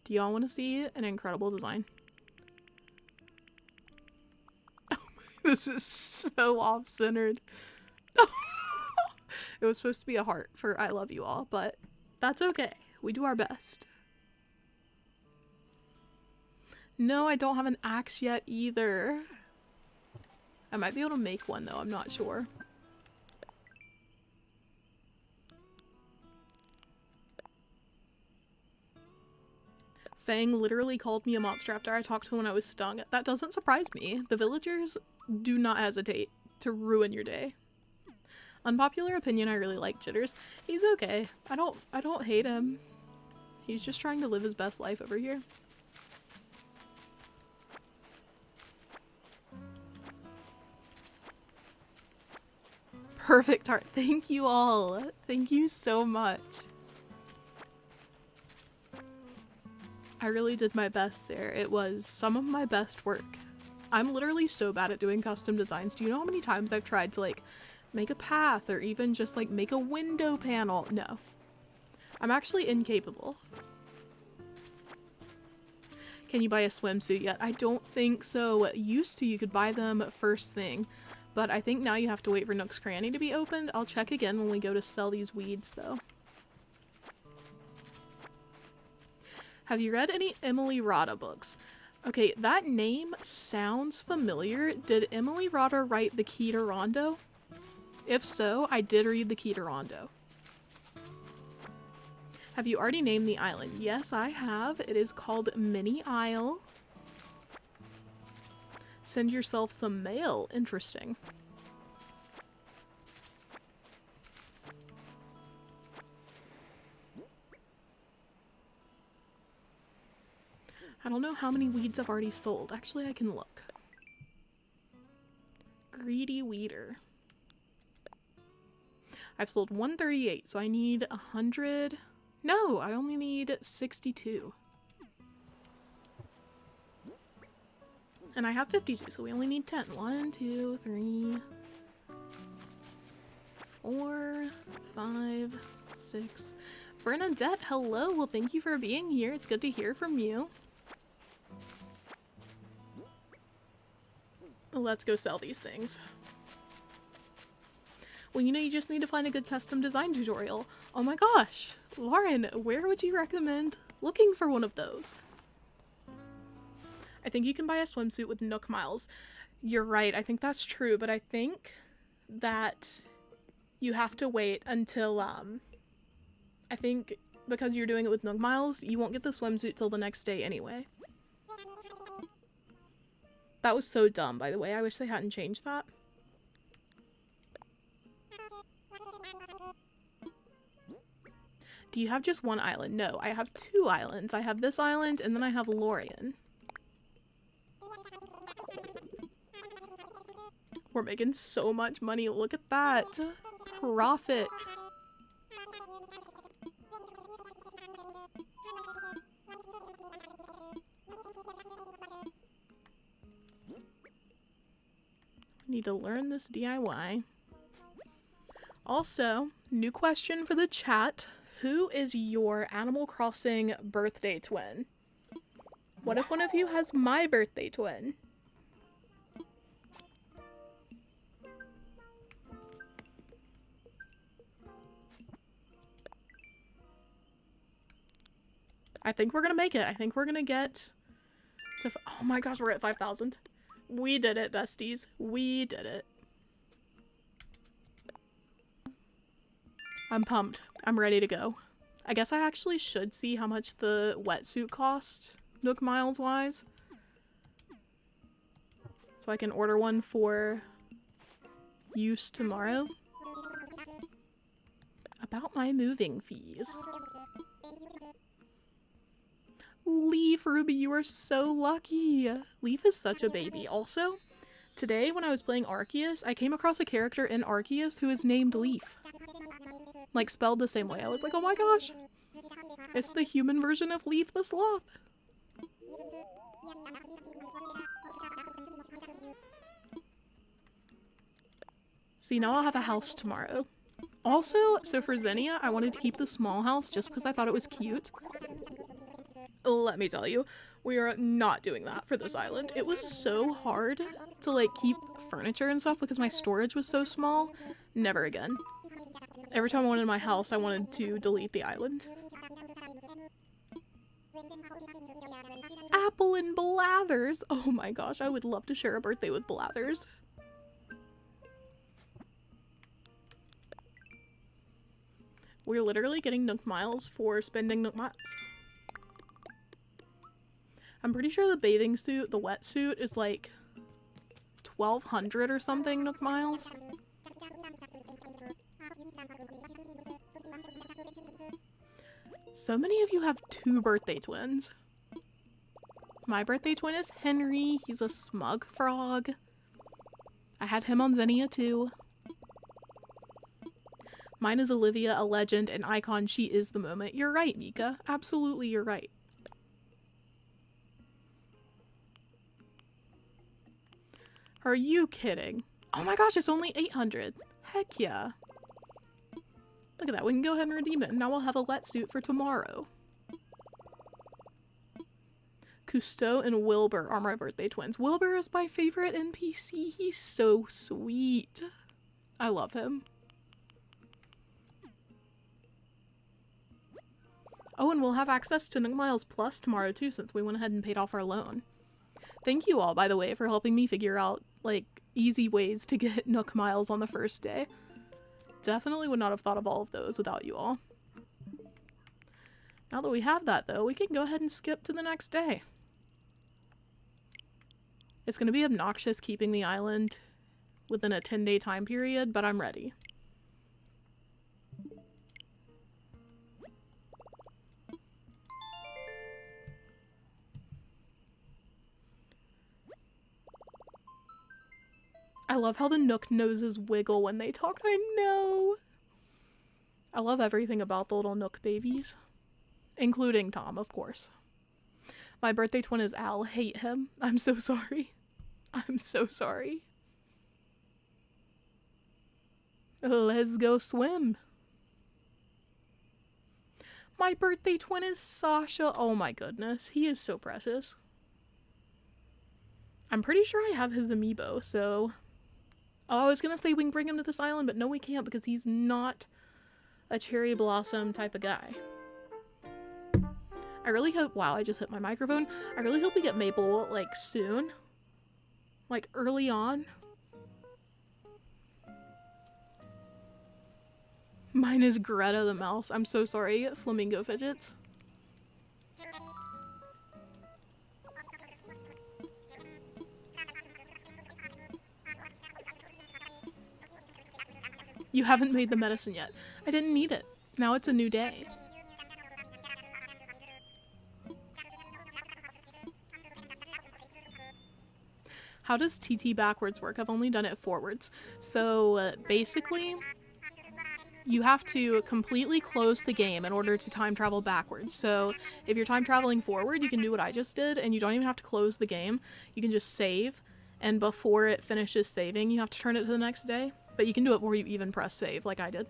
Do y'all want to see an incredible design? This is so off-centered. It was supposed to be a heart for I love you all, but that's okay. We do our best. No, I don't have an axe yet either. I might be able to make one though, I'm not sure. Fang literally called me a monster after I talked to him when I was stung. That doesn't surprise me. The villagers do not hesitate to ruin your day. Unpopular opinion, I really like Jitters. He's okay. I don't hate him. He's just trying to live his best life over here. Perfect heart. Thank you all. Thank you so much. I really did my best there. It was some of my best work. I'm literally so bad at doing custom designs. Do you know how many times I've tried to like make a path or even just like make a window panel? No. I'm actually incapable. Can you buy a swimsuit yet? I don't think so. Used to, you could buy them first thing, but I think now you have to wait for Nook's Cranny to be opened. I'll check again when we go to sell these weeds though. Have you read any Emily Rada books? Okay, that name sounds familiar. Did Emily Rada write The Key to Rondo? If so, I did read The Key to Rondo. Have you already named the island? Yes, I have. It is called Mini Isle. Send yourself some mail. Interesting. I don't know how many weeds I've already sold. Actually, I can look. Greedy weeder. I've sold 138, so I need 100. No, I only need 62. And I have 52, so we only need 10. 1, 2, 3, 4, 5, 6. Bernadette, hello. Well, thank you for being here. It's good to hear from you. Let's go sell these things. Well, you know, you just need to find a good custom design tutorial. Oh my gosh. Lauren, where would you recommend looking for one of those? I think you can buy a swimsuit with Nook miles. You're right. I think that's true, but I think that you have to wait until, I think because you're doing it with Nook miles, you won't get the swimsuit till the next day anyway. That was so dumb, by the way. I wish they hadn't changed that. Do you have just one island? No, I have 2 islands. I have this island, and then I have Lorien. We're making so much money. Look at that. Profit. Need to learn this DIY. Also, new question for the chat. Who is your Animal Crossing birthday twin? What if one of you has my birthday twin? I think we're gonna make it. I think we're gonna get to oh my gosh, we're at 5,000. We did it, besties. We did it. I'm pumped. I'm ready to go. I guess I actually should see how much the wetsuit costs, Nook Miles wise. So I can order one for use tomorrow. About my moving fees. Leaf, Ruby, you are so lucky. Leaf is such a baby. Also, today when I was playing Arceus, I came across a character in Arceus who is named Leaf. Like, spelled the same way. I was like, oh my gosh. It's the human version of Leaf the Sloth. See, now I'll have a house tomorrow. Also, so for Zinnia, I wanted to keep the small house just because I thought it was cute. Let me tell you, we are not doing that for this island. It was so hard to like keep furniture and stuff because my storage was so small. Never again. Every time I went in my house, I wanted to delete the island. Apple and Blathers! Oh my gosh, I would love to share a birthday with Blathers. We're literally getting Nook Miles for spending Nook Miles. I'm pretty sure the bathing suit, the wetsuit, is like 1,200 or something Nook Miles. So many of you have 2 birthday twins. My birthday twin is Henry. He's a smug frog. I had him on Zinnia too. Mine is Olivia, a legend, an icon. She is the moment. You're right, Mika. Absolutely, you're right. Are you kidding? Oh my gosh, it's only 800. Heck yeah. Look at that. We can go ahead and redeem it. And now we'll have a wetsuit for tomorrow. Cousteau and Wilbur are my birthday twins. Wilbur is my favorite NPC. He's so sweet. I love him. Oh, and we'll have access to Nook Miles Plus tomorrow too, since we went ahead and paid off our loan. Thank you all, by the way, for helping me figure out, like, easy ways to get Nook Miles on the first day. Definitely would not have thought of all of those without you all. Now that we have that, though, we can go ahead and skip to the next day. It's going to be obnoxious keeping the island within a 10-day time period, but I'm ready. I love how the Nook noses wiggle when they talk. I know! I love everything about the little Nook babies. Including Tom, of course. My birthday twin is Al. Hate him. I'm so sorry. I'm so sorry. Let's go swim. My birthday twin is Sasha. Oh my goodness. He is so precious. I'm pretty sure I have his amiibo, so... Oh, I was gonna say we can bring him to this island, but no we can't because he's not a cherry blossom type of guy. I really hope- wow, I just hit my microphone. I really hope we get Maple, like, soon. Like, early on. Mine is Greta the mouse. I'm so sorry, Flamingo Fidgets. You haven't made the medicine yet. I didn't need it. Now it's a new day. How does TT backwards work? I've only done it forwards. So basically, you have to completely close the game in order to time travel backwards. So if you're time traveling forward, you can do what I just did, and you don't even have to close the game. You can just save, and before it finishes saving, you have to turn it to the next day. But you can do it before you even press save, like I did.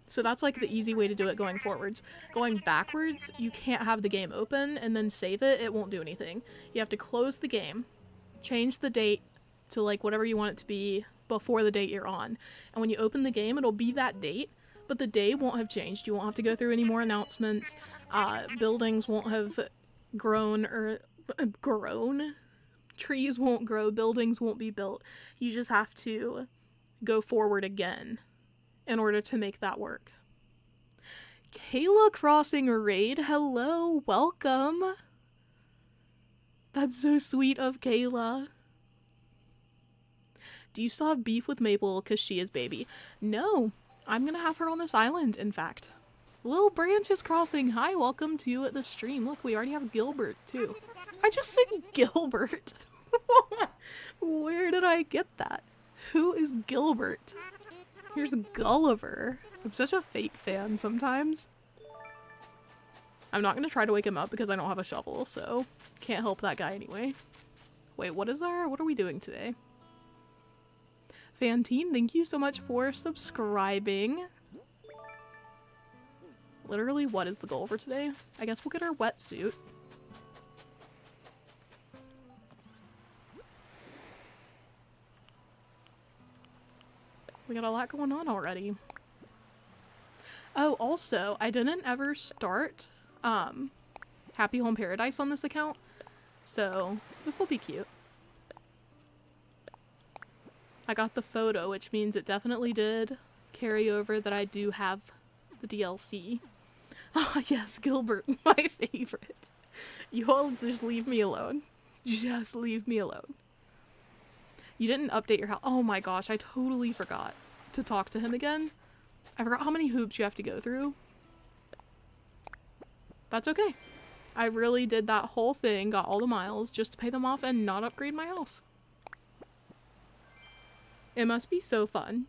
So that's like the easy way to do it going forwards. Going backwards, you can't have the game open and then save it. It won't do anything. You have to close the game, change the date to like whatever you want it to be before the date you're on. And when you open the game, it'll be that date, but the day won't have changed. You won't have to go through any more announcements. Buildings won't have grown or grown. Trees won't grow. Buildings won't be built. You just have to go forward again in order to make that work. Kayla crossing a raid. Hello, welcome. That's so sweet of Kayla. Do you still have beef with Maple because she is baby? No, I'm gonna have her on this island, in fact. Little Branch is crossing. Hi, welcome to the stream. Look, we already have Gilbert, too. I just said Gilbert. Where did I get that? Who is Gilbert? Here's Gulliver. I'm such a Fate fan sometimes. I'm not gonna try to wake him up because I don't have a shovel, so can't help that guy anyway. Wait, what are we doing today? Fantine, thank you so much for subscribing. Literally, what is the goal for today? I guess we'll get our wetsuit. We got a lot going on already. Oh, also, I didn't ever start Happy Home Paradise on this account, so this will be cute. I got the photo, which means it definitely did carry over that I do have the DLC. Oh yes, Gilbert, my favorite. You all just leave me alone. Just leave me alone. You didn't update your house. Oh my gosh, I totally forgot to talk to him again. I forgot how many hoops you have to go through. That's okay. I really did that whole thing, got all the miles, just to pay them off and not upgrade my house. It must be so fun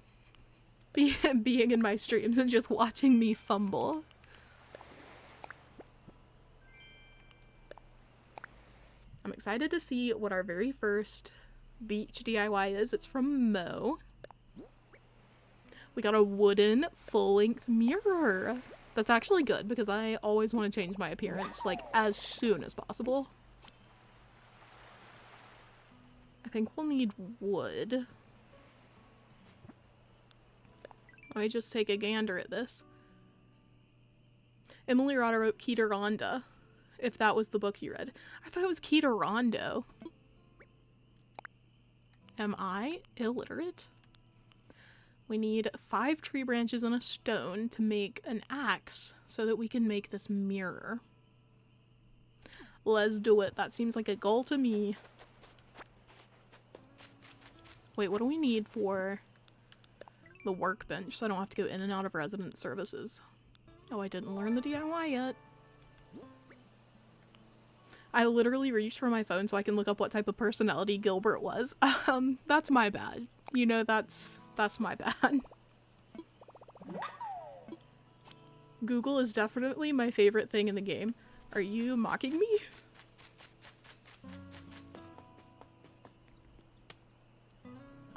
being in my streams and just watching me fumble. I'm excited to see what our very first beach DIY is. It's from Mo. We got a wooden full-length mirror. That's actually good because I always want to change my appearance like as soon as possible. I think we'll need wood. Let me just take a gander at this. Emily Rada wrote Keteronda, if that was the book you read. I thought it was Keterondo. Am I illiterate? We need 5 tree branches and a stone to make an axe so that we can make this mirror. Let's do it. That seems like a goal to me. Wait, what do we need for the workbench so I don't have to go in and out of resident services? Oh, I didn't learn the DIY yet. I literally reached for my phone so I can look up what type of personality Gilbert was. That's my bad. You know, that's my bad. Google is definitely my favorite thing in the game. Are you mocking me?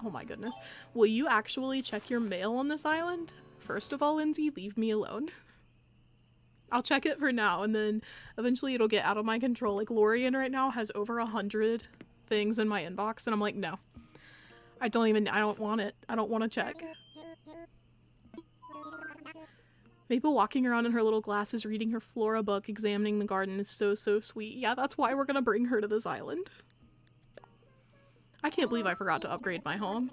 Oh my goodness. Will you actually check your mail on this island? First of all, Lindsay, leave me alone. I'll check it for now, and then eventually it'll get out of my control. Like, Lorian right now has over 100 things in my inbox, and I'm like, no. I don't want it. I don't want to check. Maple walking around in her little glasses, reading her flora book, examining the garden is so, so sweet. Yeah, that's why we're gonna bring her to this island. I can't believe I forgot to upgrade my home.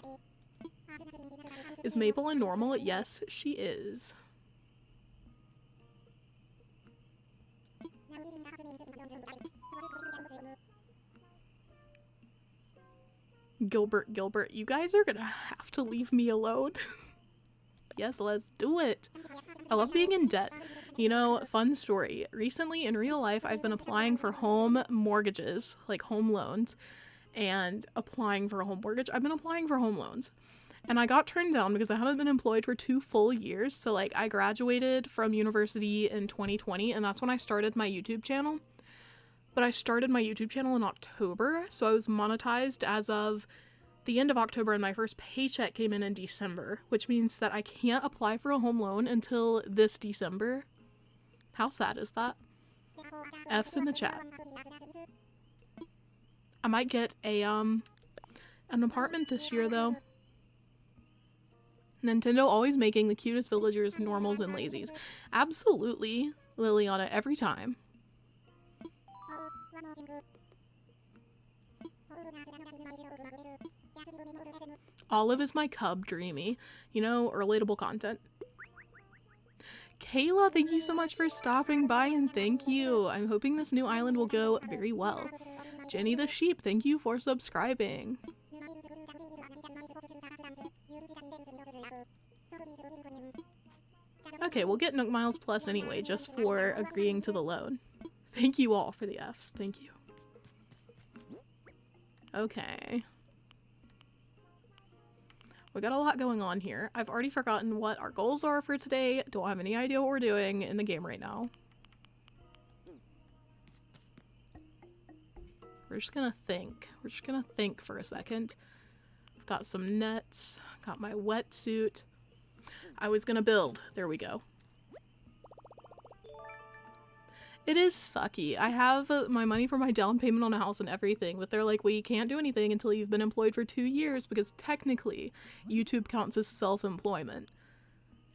Is Maple a normal? Yes, she is. Gilbert, you guys are gonna have to leave me alone. Yes, let's do it. I love being in debt. You know, fun story. Recently, in real life, I've been applying for home mortgages, like home loans, and applying for a home mortgage. I've been applying for home loans. And I got turned down because I haven't been employed for 2 full years. So like I graduated from university in 2020 and that's when I started my YouTube channel. But I started my YouTube channel in October. So I was monetized as of the end of October and my first paycheck came in December, which means that I can't apply for a home loan until this December. How sad is that? F's in the chat. I might get a an apartment this year though. Nintendo always making the cutest villagers normals and lazies. Absolutely, Liliana, every time. Olive is my cub, dreamy. You know, relatable content. Kayla, thank you so much for stopping by and thank you. I'm hoping this new island will go very well. Jenny the sheep, thank you for subscribing. Okay, we'll get Nook Miles Plus anyway, just for agreeing to the loan. Thank you all for the Fs. Thank you. Okay. We got a lot going on here. I've already forgotten what our goals are for today. Don't have any idea what we're doing in the game right now. We're just gonna think. We're just gonna think for a second. I've got some nets. Got my wetsuit. I was gonna build. There we go. It is sucky. I have my money for my down payment on a house and everything, but they're like, well, you can't do anything until you've been employed for 2 years because technically YouTube counts as self-employment.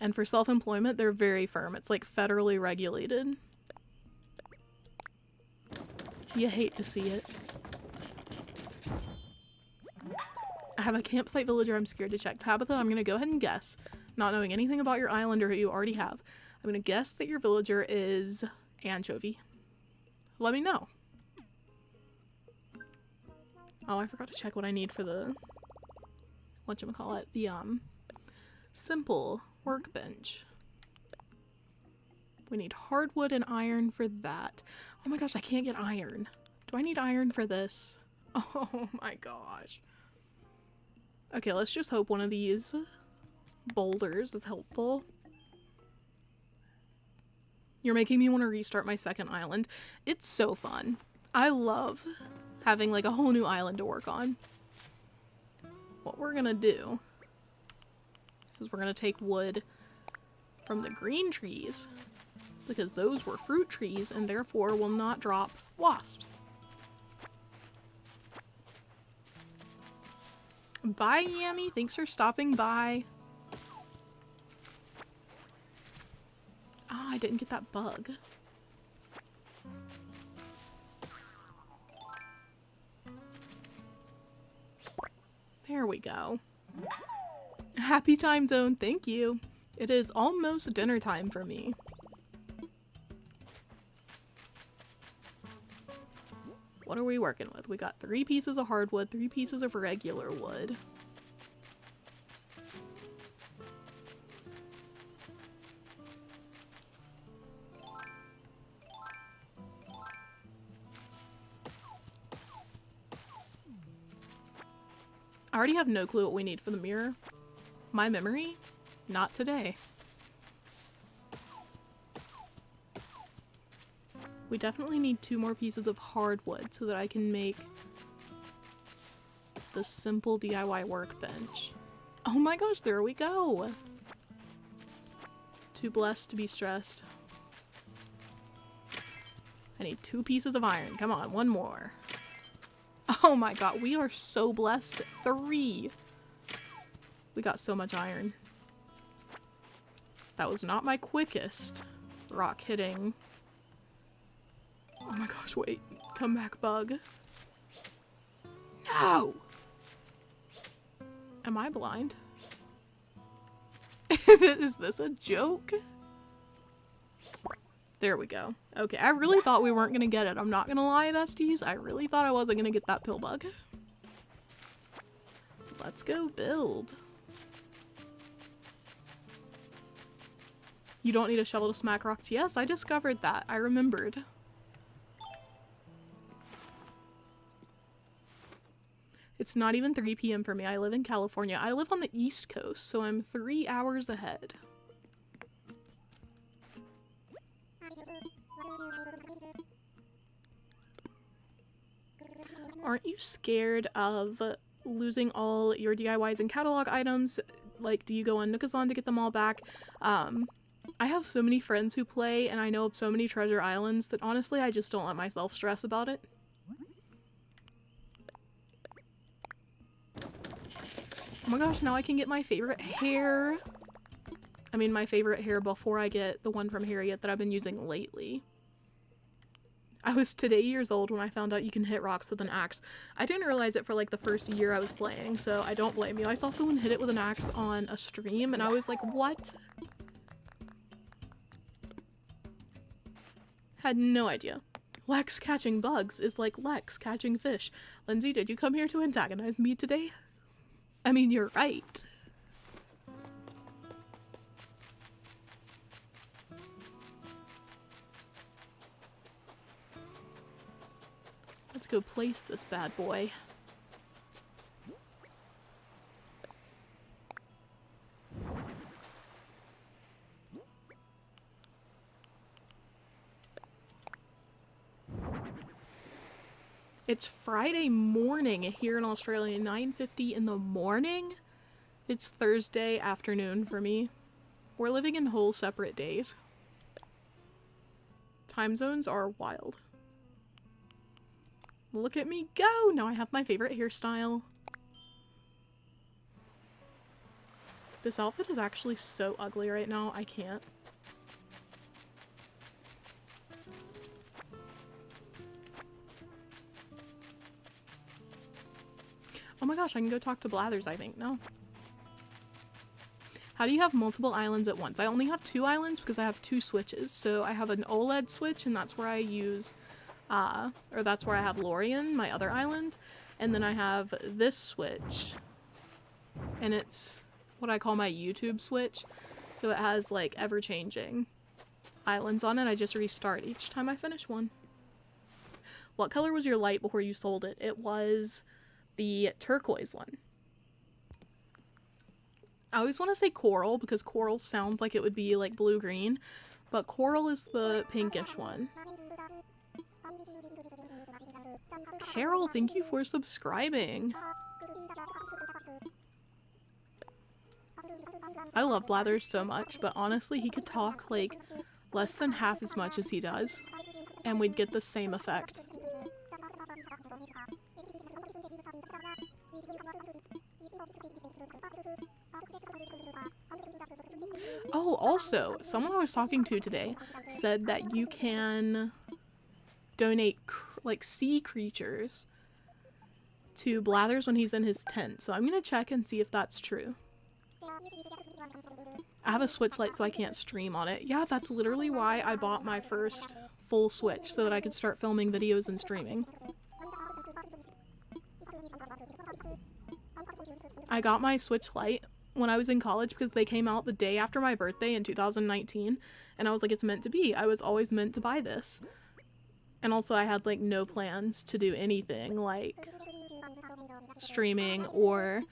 And for self-employment, they're very firm. It's like federally regulated. You hate to see it. I have a campsite villager I'm scared to check. Tabitha, I'm gonna go ahead and guess, not knowing anything about your island or who you already have. I'm gonna guess that your villager is Anchovy. Let me know. Oh, I forgot to check what I need for the whatchamacallit, the simple workbench. We need hardwood and iron for that. Oh my gosh, I can't get iron. Do I need iron for this? Oh my gosh. Okay, let's just hope one of these boulders is helpful. You're making me want to restart my second island. It's so fun. I love having like a whole new island to work on. What we're gonna do is we're gonna take wood from the green trees because those were fruit trees and therefore will not drop wasps. Bye, Yami. Thanks for stopping by. Ah, I didn't get that bug. There we go. Happy time zone, thank you. It is almost dinner time for me. What are we working with? We got 3 pieces of hardwood, 3 pieces of regular wood. I already have no clue what we need for the mirror. My memory? Not today. We definitely need 2 more pieces of hardwood so that I can make the simple DIY workbench. Oh my gosh, there we go! Too blessed to be stressed. I need 2 pieces of iron. Come on, 1 more. Oh my god, we are so blessed. 3! We got so much iron. That was not my quickest rock hitting. Oh my gosh, wait. Come back, bug. No! Am I blind? Is this a joke? There we go. Okay, I really thought we weren't gonna get it. I'm not gonna lie, besties. I really thought I wasn't gonna get that pill bug. Let's go build. You don't need a shovel to smack rocks. Yes, I discovered that. I remembered. It's not even 3 p.m. for me. I live in California. I live on the East Coast, so I'm 3 hours ahead. Aren't you scared of losing all your DIYs and catalog items? Like, do you go on Nookazon to get them all back? I have so many friends who play, and I know of so many treasure islands that honestly I just don't let myself stress about it. Oh my gosh, now I can get my favorite hair. I mean, my favorite hair before I get the one from Harriet that I've been using lately. I was today years old when I found out you can hit rocks with an axe. I didn't realize it for like the first year I was playing, so I don't blame you. I saw someone hit it with an axe on a stream, and I was like, what? Had no idea. Lex catching bugs is like Lex catching fish. Lindsay, did you come here to antagonize me today? I mean, you're right. Let's go place this bad boy. It's Friday morning here in Australia, 9:50 in the morning. It's Thursday afternoon for me. We're living in whole separate days. Time zones are wild. Look at me go! Now I have my favorite hairstyle. This outfit is actually so ugly right now, I can't. Oh my gosh, I can go talk to Blathers, I think. No. How do you have multiple islands at once? I only have 2 islands because I have 2 switches. So I have an OLED switch, and that's where I use, or that's where I have Lorien, my other island. And then I have this switch, and it's what I call my YouTube switch. So it has like ever-changing islands on it. I just restart each time I finish one. What color was your light before you sold it? It was the turquoise one. I always want to say coral because coral sounds like it would be like blue-green, but coral is the pinkish one. Carol, thank you for subscribing. I love Blathers so much, but honestly he could talk like less than half as much as he does, and we'd get the same effect. Oh, also, someone I was talking to today said that you can donate like sea creatures to Blathers when he's in his tent, so I'm gonna check and see if that's true. I have a Switch Lite so I can't stream on it. Yeah, that's literally why I bought my first full Switch, so that I could start filming videos and streaming. I got my Switch Lite when I was in college because they came out the day after my birthday in 2019, and I was like, it's meant to be. I was always meant to buy this. And also I had like no plans to do anything like streaming or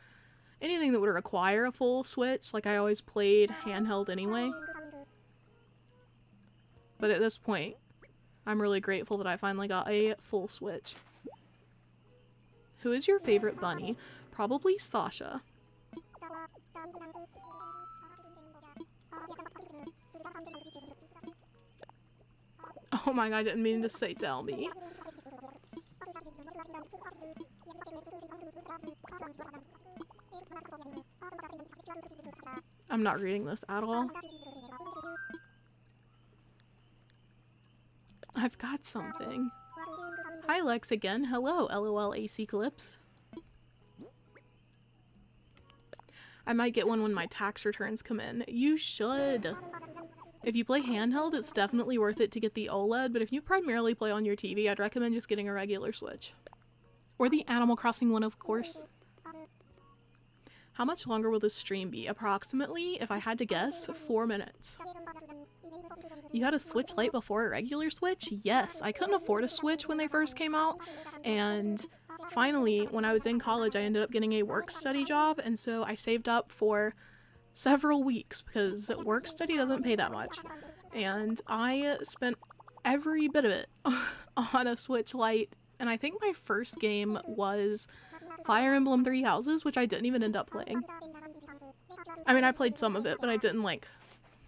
anything that would require a full Switch. Like I always played handheld anyway. But at this point, I'm really grateful that I finally got a full Switch. Who is your favorite bunny? Probably Sasha. Oh my god, I didn't mean to say tell me. I'm not reading this at all. I've got something. Hi Lex again. Hello, LOL AC Clips. I might get one when my tax returns come in. You should. If you play handheld, it's definitely worth it to get the OLED, but if you primarily play on your TV, I'd recommend just getting a regular Switch. Or the Animal Crossing one, of course. How much longer will this stream be? Approximately, if I had to guess, 4 minutes. You had a Switch Lite before a regular Switch? Yes, I couldn't afford a Switch when they first came out, and finally, when I was in college, I ended up getting a work-study job, and so I saved up for several weeks because work-study doesn't pay that much. And I spent every bit of it on a Switch Lite, and I think my first game was Fire Emblem Three Houses, which I didn't even end up playing. I mean, I played some of it, but I didn't, like,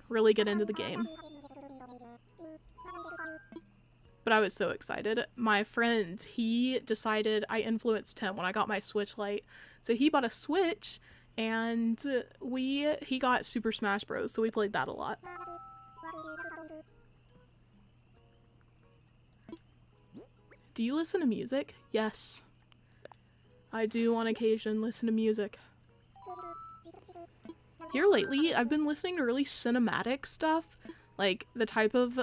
really get into the game. But I was so excited. My friend, he decided I influenced him when I got my Switch Lite. So he bought a Switch, and he got Super Smash Bros, so we played that a lot. Do you listen to music? Yes. I do on occasion listen to music. Here lately, I've been listening to really cinematic stuff, like the type of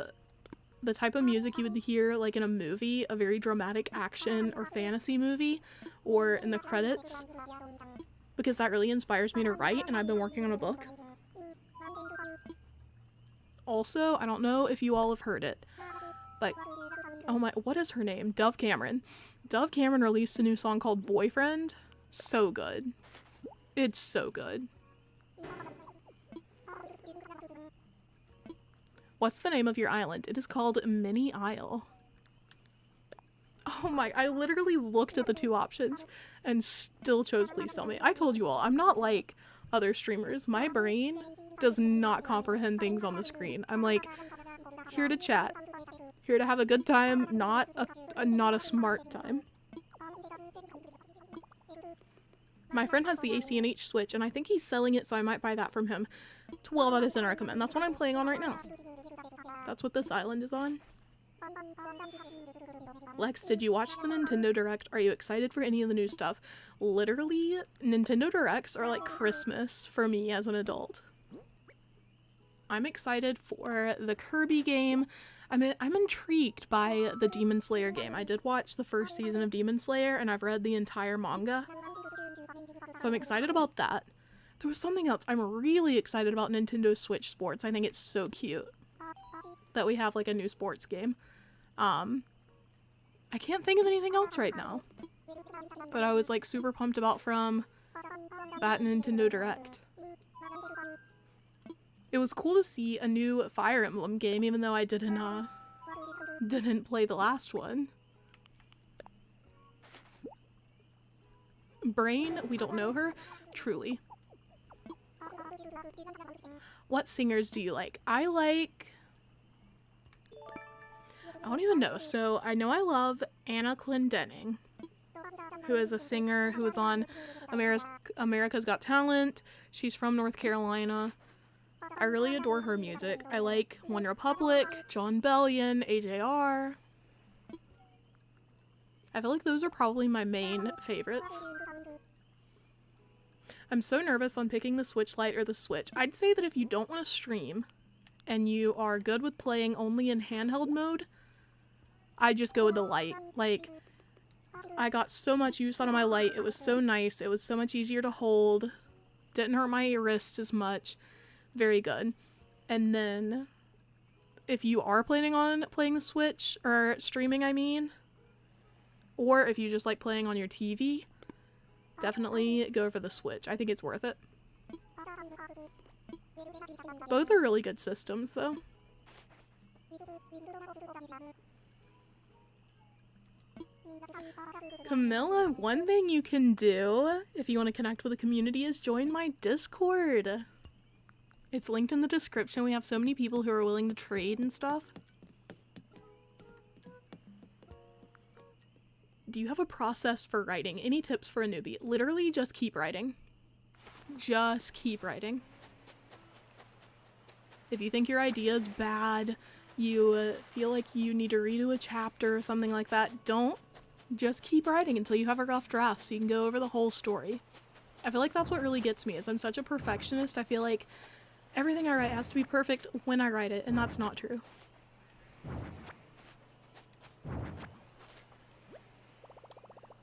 music you would hear like in a movie, a very dramatic action or fantasy movie, or in the credits, because that really inspires me to write, and I've been working on a book. Also, I don't know if you all have heard it, but oh my, what is her name? Dove Cameron. Dove Cameron released a new song called Boyfriend. So good. It's so good. What's the name of your island? It is called Mini Isle. Oh my, I literally looked at the two options and still chose Please Tell Me. I told you all, I'm not like other streamers. My brain does not comprehend things on the screen. I'm like, here to chat. Here to have a good time, not a smart time. My friend has the AC&H Switch, and I think he's selling it, so I might buy that from him. 12 out of 10 recommend. That's what I'm playing on right now. That's what this island is on. Lex, did you watch the Nintendo Direct? Are you excited for any of the new stuff? Literally, Nintendo Directs are like Christmas for me as an adult. I'm excited for the Kirby game. I'm intrigued by the Demon Slayer game. I did watch the first season of Demon Slayer, and I've read the entire manga. So I'm excited about that. There was something else. I'm really excited about Nintendo Switch Sports. I think it's so cute that we have like a new sports game. I can't think of anything else right now. But I was like super pumped about from that Nintendo Direct. It was cool to see a new Fire Emblem game, even though I didn't play the last one. Brain, we don't know her. Truly. What singers do you like? I don't even know. So I know I love Anna Clendenning, who is a singer who was on America's Got Talent. She's from North Carolina. I really adore her music. I like One Republic, John Bellion, AJR. I feel like those are probably my main favorites. I'm so nervous on picking the Switch Lite or the Switch. I'd say that if you don't want to stream and you are good with playing only in handheld mode, I'd just go with the Lite. Like, I got so much use out of my Lite. It was so nice. It was so much easier to hold. Didn't hurt my wrist as much. Very good. And then if you are planning on playing the Switch, or streaming I mean, or if you just like playing on your TV, definitely go for the Switch. I think it's worth it. Both are really good systems though. Camilla, one thing you can do if you want to connect with the community is join my Discord. It's linked in the description. We have so many people who are willing to trade and stuff. Do you have a process for writing? Any tips for a newbie? Literally just keep writing. Just keep writing. If you think your idea is bad, you feel like you need to redo a chapter or something like that, don't. Just keep writing until you have a rough draft so you can go over the whole story. I feel like that's what really gets me, is I'm such a perfectionist. I feel like everything I write has to be perfect when I write it, and that's not true.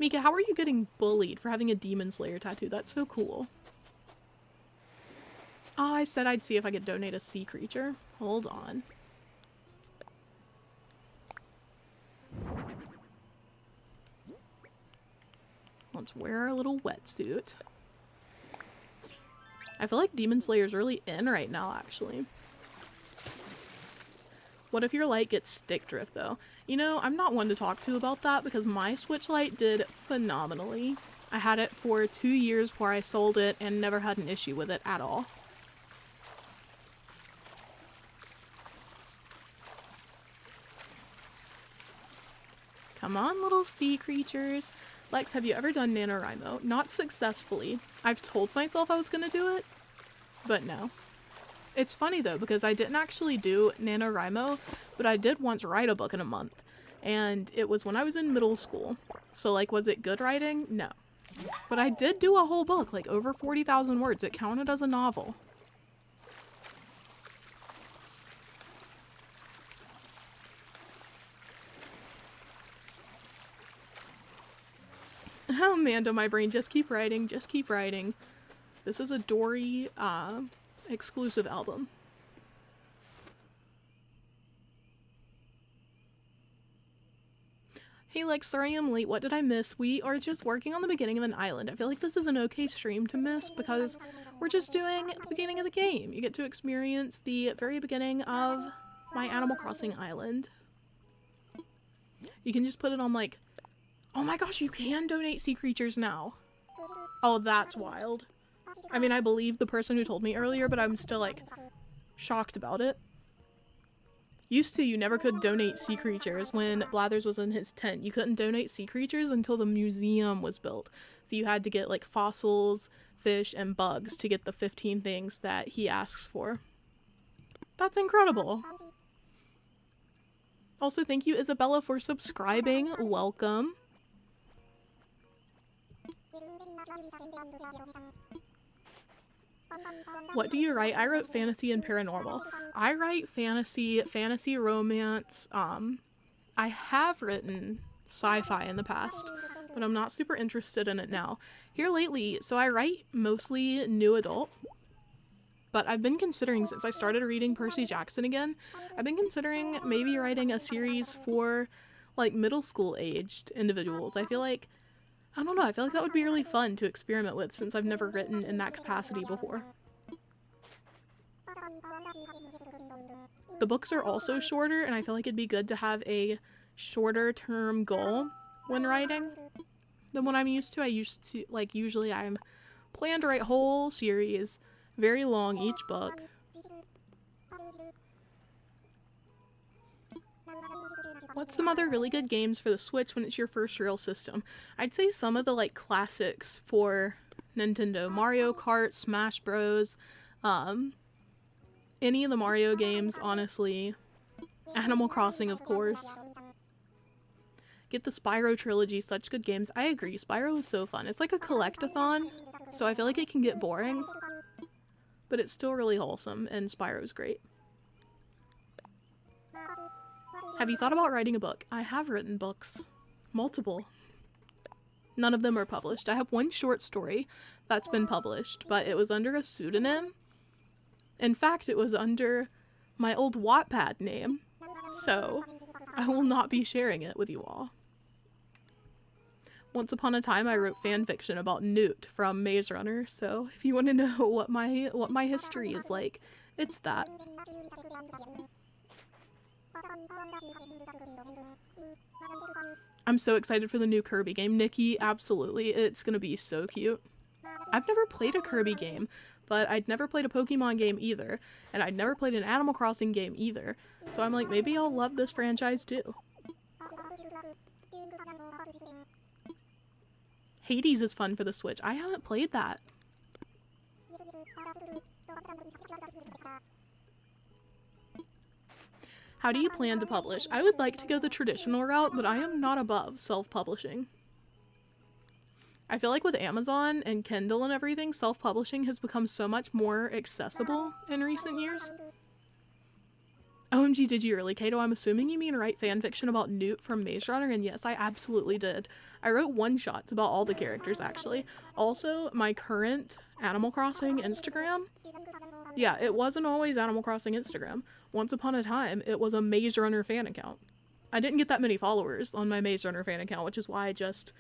Mika, how are you getting bullied for having a Demon Slayer tattoo? That's so cool. Oh, I said I'd see if I could donate a sea creature. Hold on. Let's wear our little wetsuit. I feel like Demon Slayer's really in right now, actually. What if your light gets stick drift, though? You know, I'm not one to talk to about that because my Switch light did phenomenally. I had it for 2 years before I sold it and never had an issue with it at all. Come on, little sea creatures. Lex, have you ever done NaNoWriMo? Not successfully. I've told myself I was gonna do it, but no. It's funny though, because I didn't actually do NaNoWriMo, but I did once write a book in a month. And it was when I was in middle school. So like, was it good writing? No. But I did do a whole book, like over 40,000 words. It counted as a novel. Oh, Amanda, my brain, just keep writing, just keep writing. This is a Dory exclusive album. Hey Lex, sorry I'm late. What did I miss? We are just working on the beginning of an island. I feel like this is an okay stream to miss because we're just doing the beginning of the game. You get to experience the very beginning of my Animal Crossing island. You can just put it on like... Oh my gosh, you can donate sea creatures now. Oh, that's wild. I mean, I believe the person who told me earlier, but I'm still like shocked about it. Used to, you never could donate sea creatures when Blathers was in his tent. You couldn't donate sea creatures until the museum was built. So you had to get like fossils, fish, and bugs to get the 15 things that he asks for. That's incredible. Also, thank you, Isabella, for subscribing. Welcome. What do you write? I wrote fantasy and paranormal. I write fantasy romance. I have written sci-fi in the past, but I'm not super interested in it now. Here lately, so I write mostly new adult, but I've been considering, since I started reading Percy Jackson again, I've been considering maybe writing a series for like middle school aged individuals. I feel like that would be really fun to experiment with since I've never written in that capacity before. The books are also shorter, and I feel like it'd be good to have a shorter term goal when writing than what I'm used to. Usually I'm planned to write whole series, very long each book. What's some other really good games for the Switch when it's your first real system? I'd say some of the like classics for Nintendo. Mario Kart, Smash Bros. Any of the Mario games, honestly. Animal Crossing, of course. Get the Spyro trilogy, such good games. I agree, Spyro is so fun. It's like a collect-a-thon, so I feel like it can get boring. But it's still really wholesome, and Spyro's great. Have you thought about writing a book? I have written books. Multiple. None of them are published. I have one short story that's been published, but it was under a pseudonym. In fact, it was under my old Wattpad name, so I will not be sharing it with you all. Once upon a time, I wrote fan fiction about Newt from Maze Runner, so if you want to know what my history is like, it's that. I'm so excited for the new Kirby game. Nikki, absolutely. It's gonna be so cute. I've never played a Kirby game, but I'd never played a Pokemon game either, and I'd never played an Animal Crossing game either. So I'm like, maybe I'll love this franchise too. Hades is fun for the Switch. I haven't played that. How do you plan to publish? I would like to go the traditional route, but I am not above self-publishing. I feel like with Amazon and Kindle and everything, self-publishing has become so much more accessible in recent years. OMG, did you really, Kato? I'm assuming you mean write fanfiction about Newt from Maze Runner, and yes, I absolutely did. I wrote one-shots about all the characters, actually. Also, my current Animal Crossing Instagram, yeah, it wasn't always Animal Crossing Instagram. Once upon a time, it was a Maze Runner fan account. I didn't get that many followers on my Maze Runner fan account, which is why I just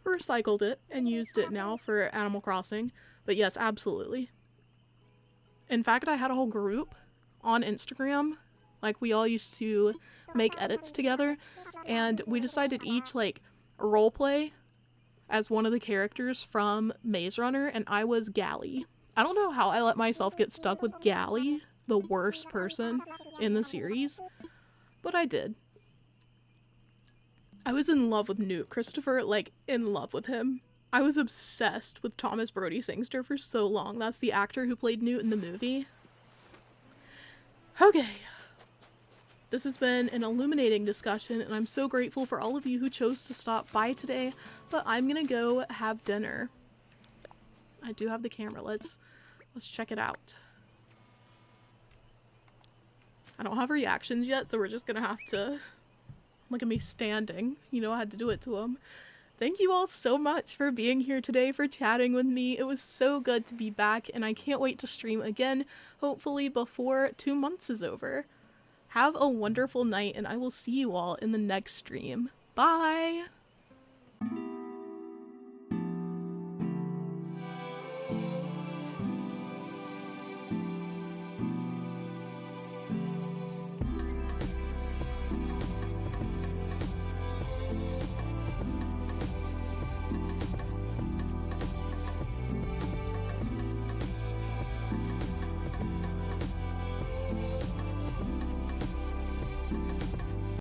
recycled it and used it now for Animal Crossing. But yes, absolutely. In fact, I had a whole group on Instagram. Like, we all used to make edits together, and we decided each, like, roleplay as one of the characters from Maze Runner, and I was Gally. I don't know how I let myself get stuck with Gally, the worst person in the series, but I did. I was in love with Newt Christopher, like, in love with him. I was obsessed with Thomas Brody Sangster for so long. That's the actor who played Newt in the movie. Okay. This has been an illuminating discussion, and I'm so grateful for all of you who chose to stop by today, but I'm gonna go have dinner. I do have the camera. Let's check it out. I don't have reactions yet, so we're just gonna have to look at me standing. You know, I had to do it to him. Thank you all so much for being here today, for chatting with me. It was so good to be back, and I can't wait to stream again, hopefully before 2 months is over. Have a wonderful night, and I will see you all in the next stream. Bye!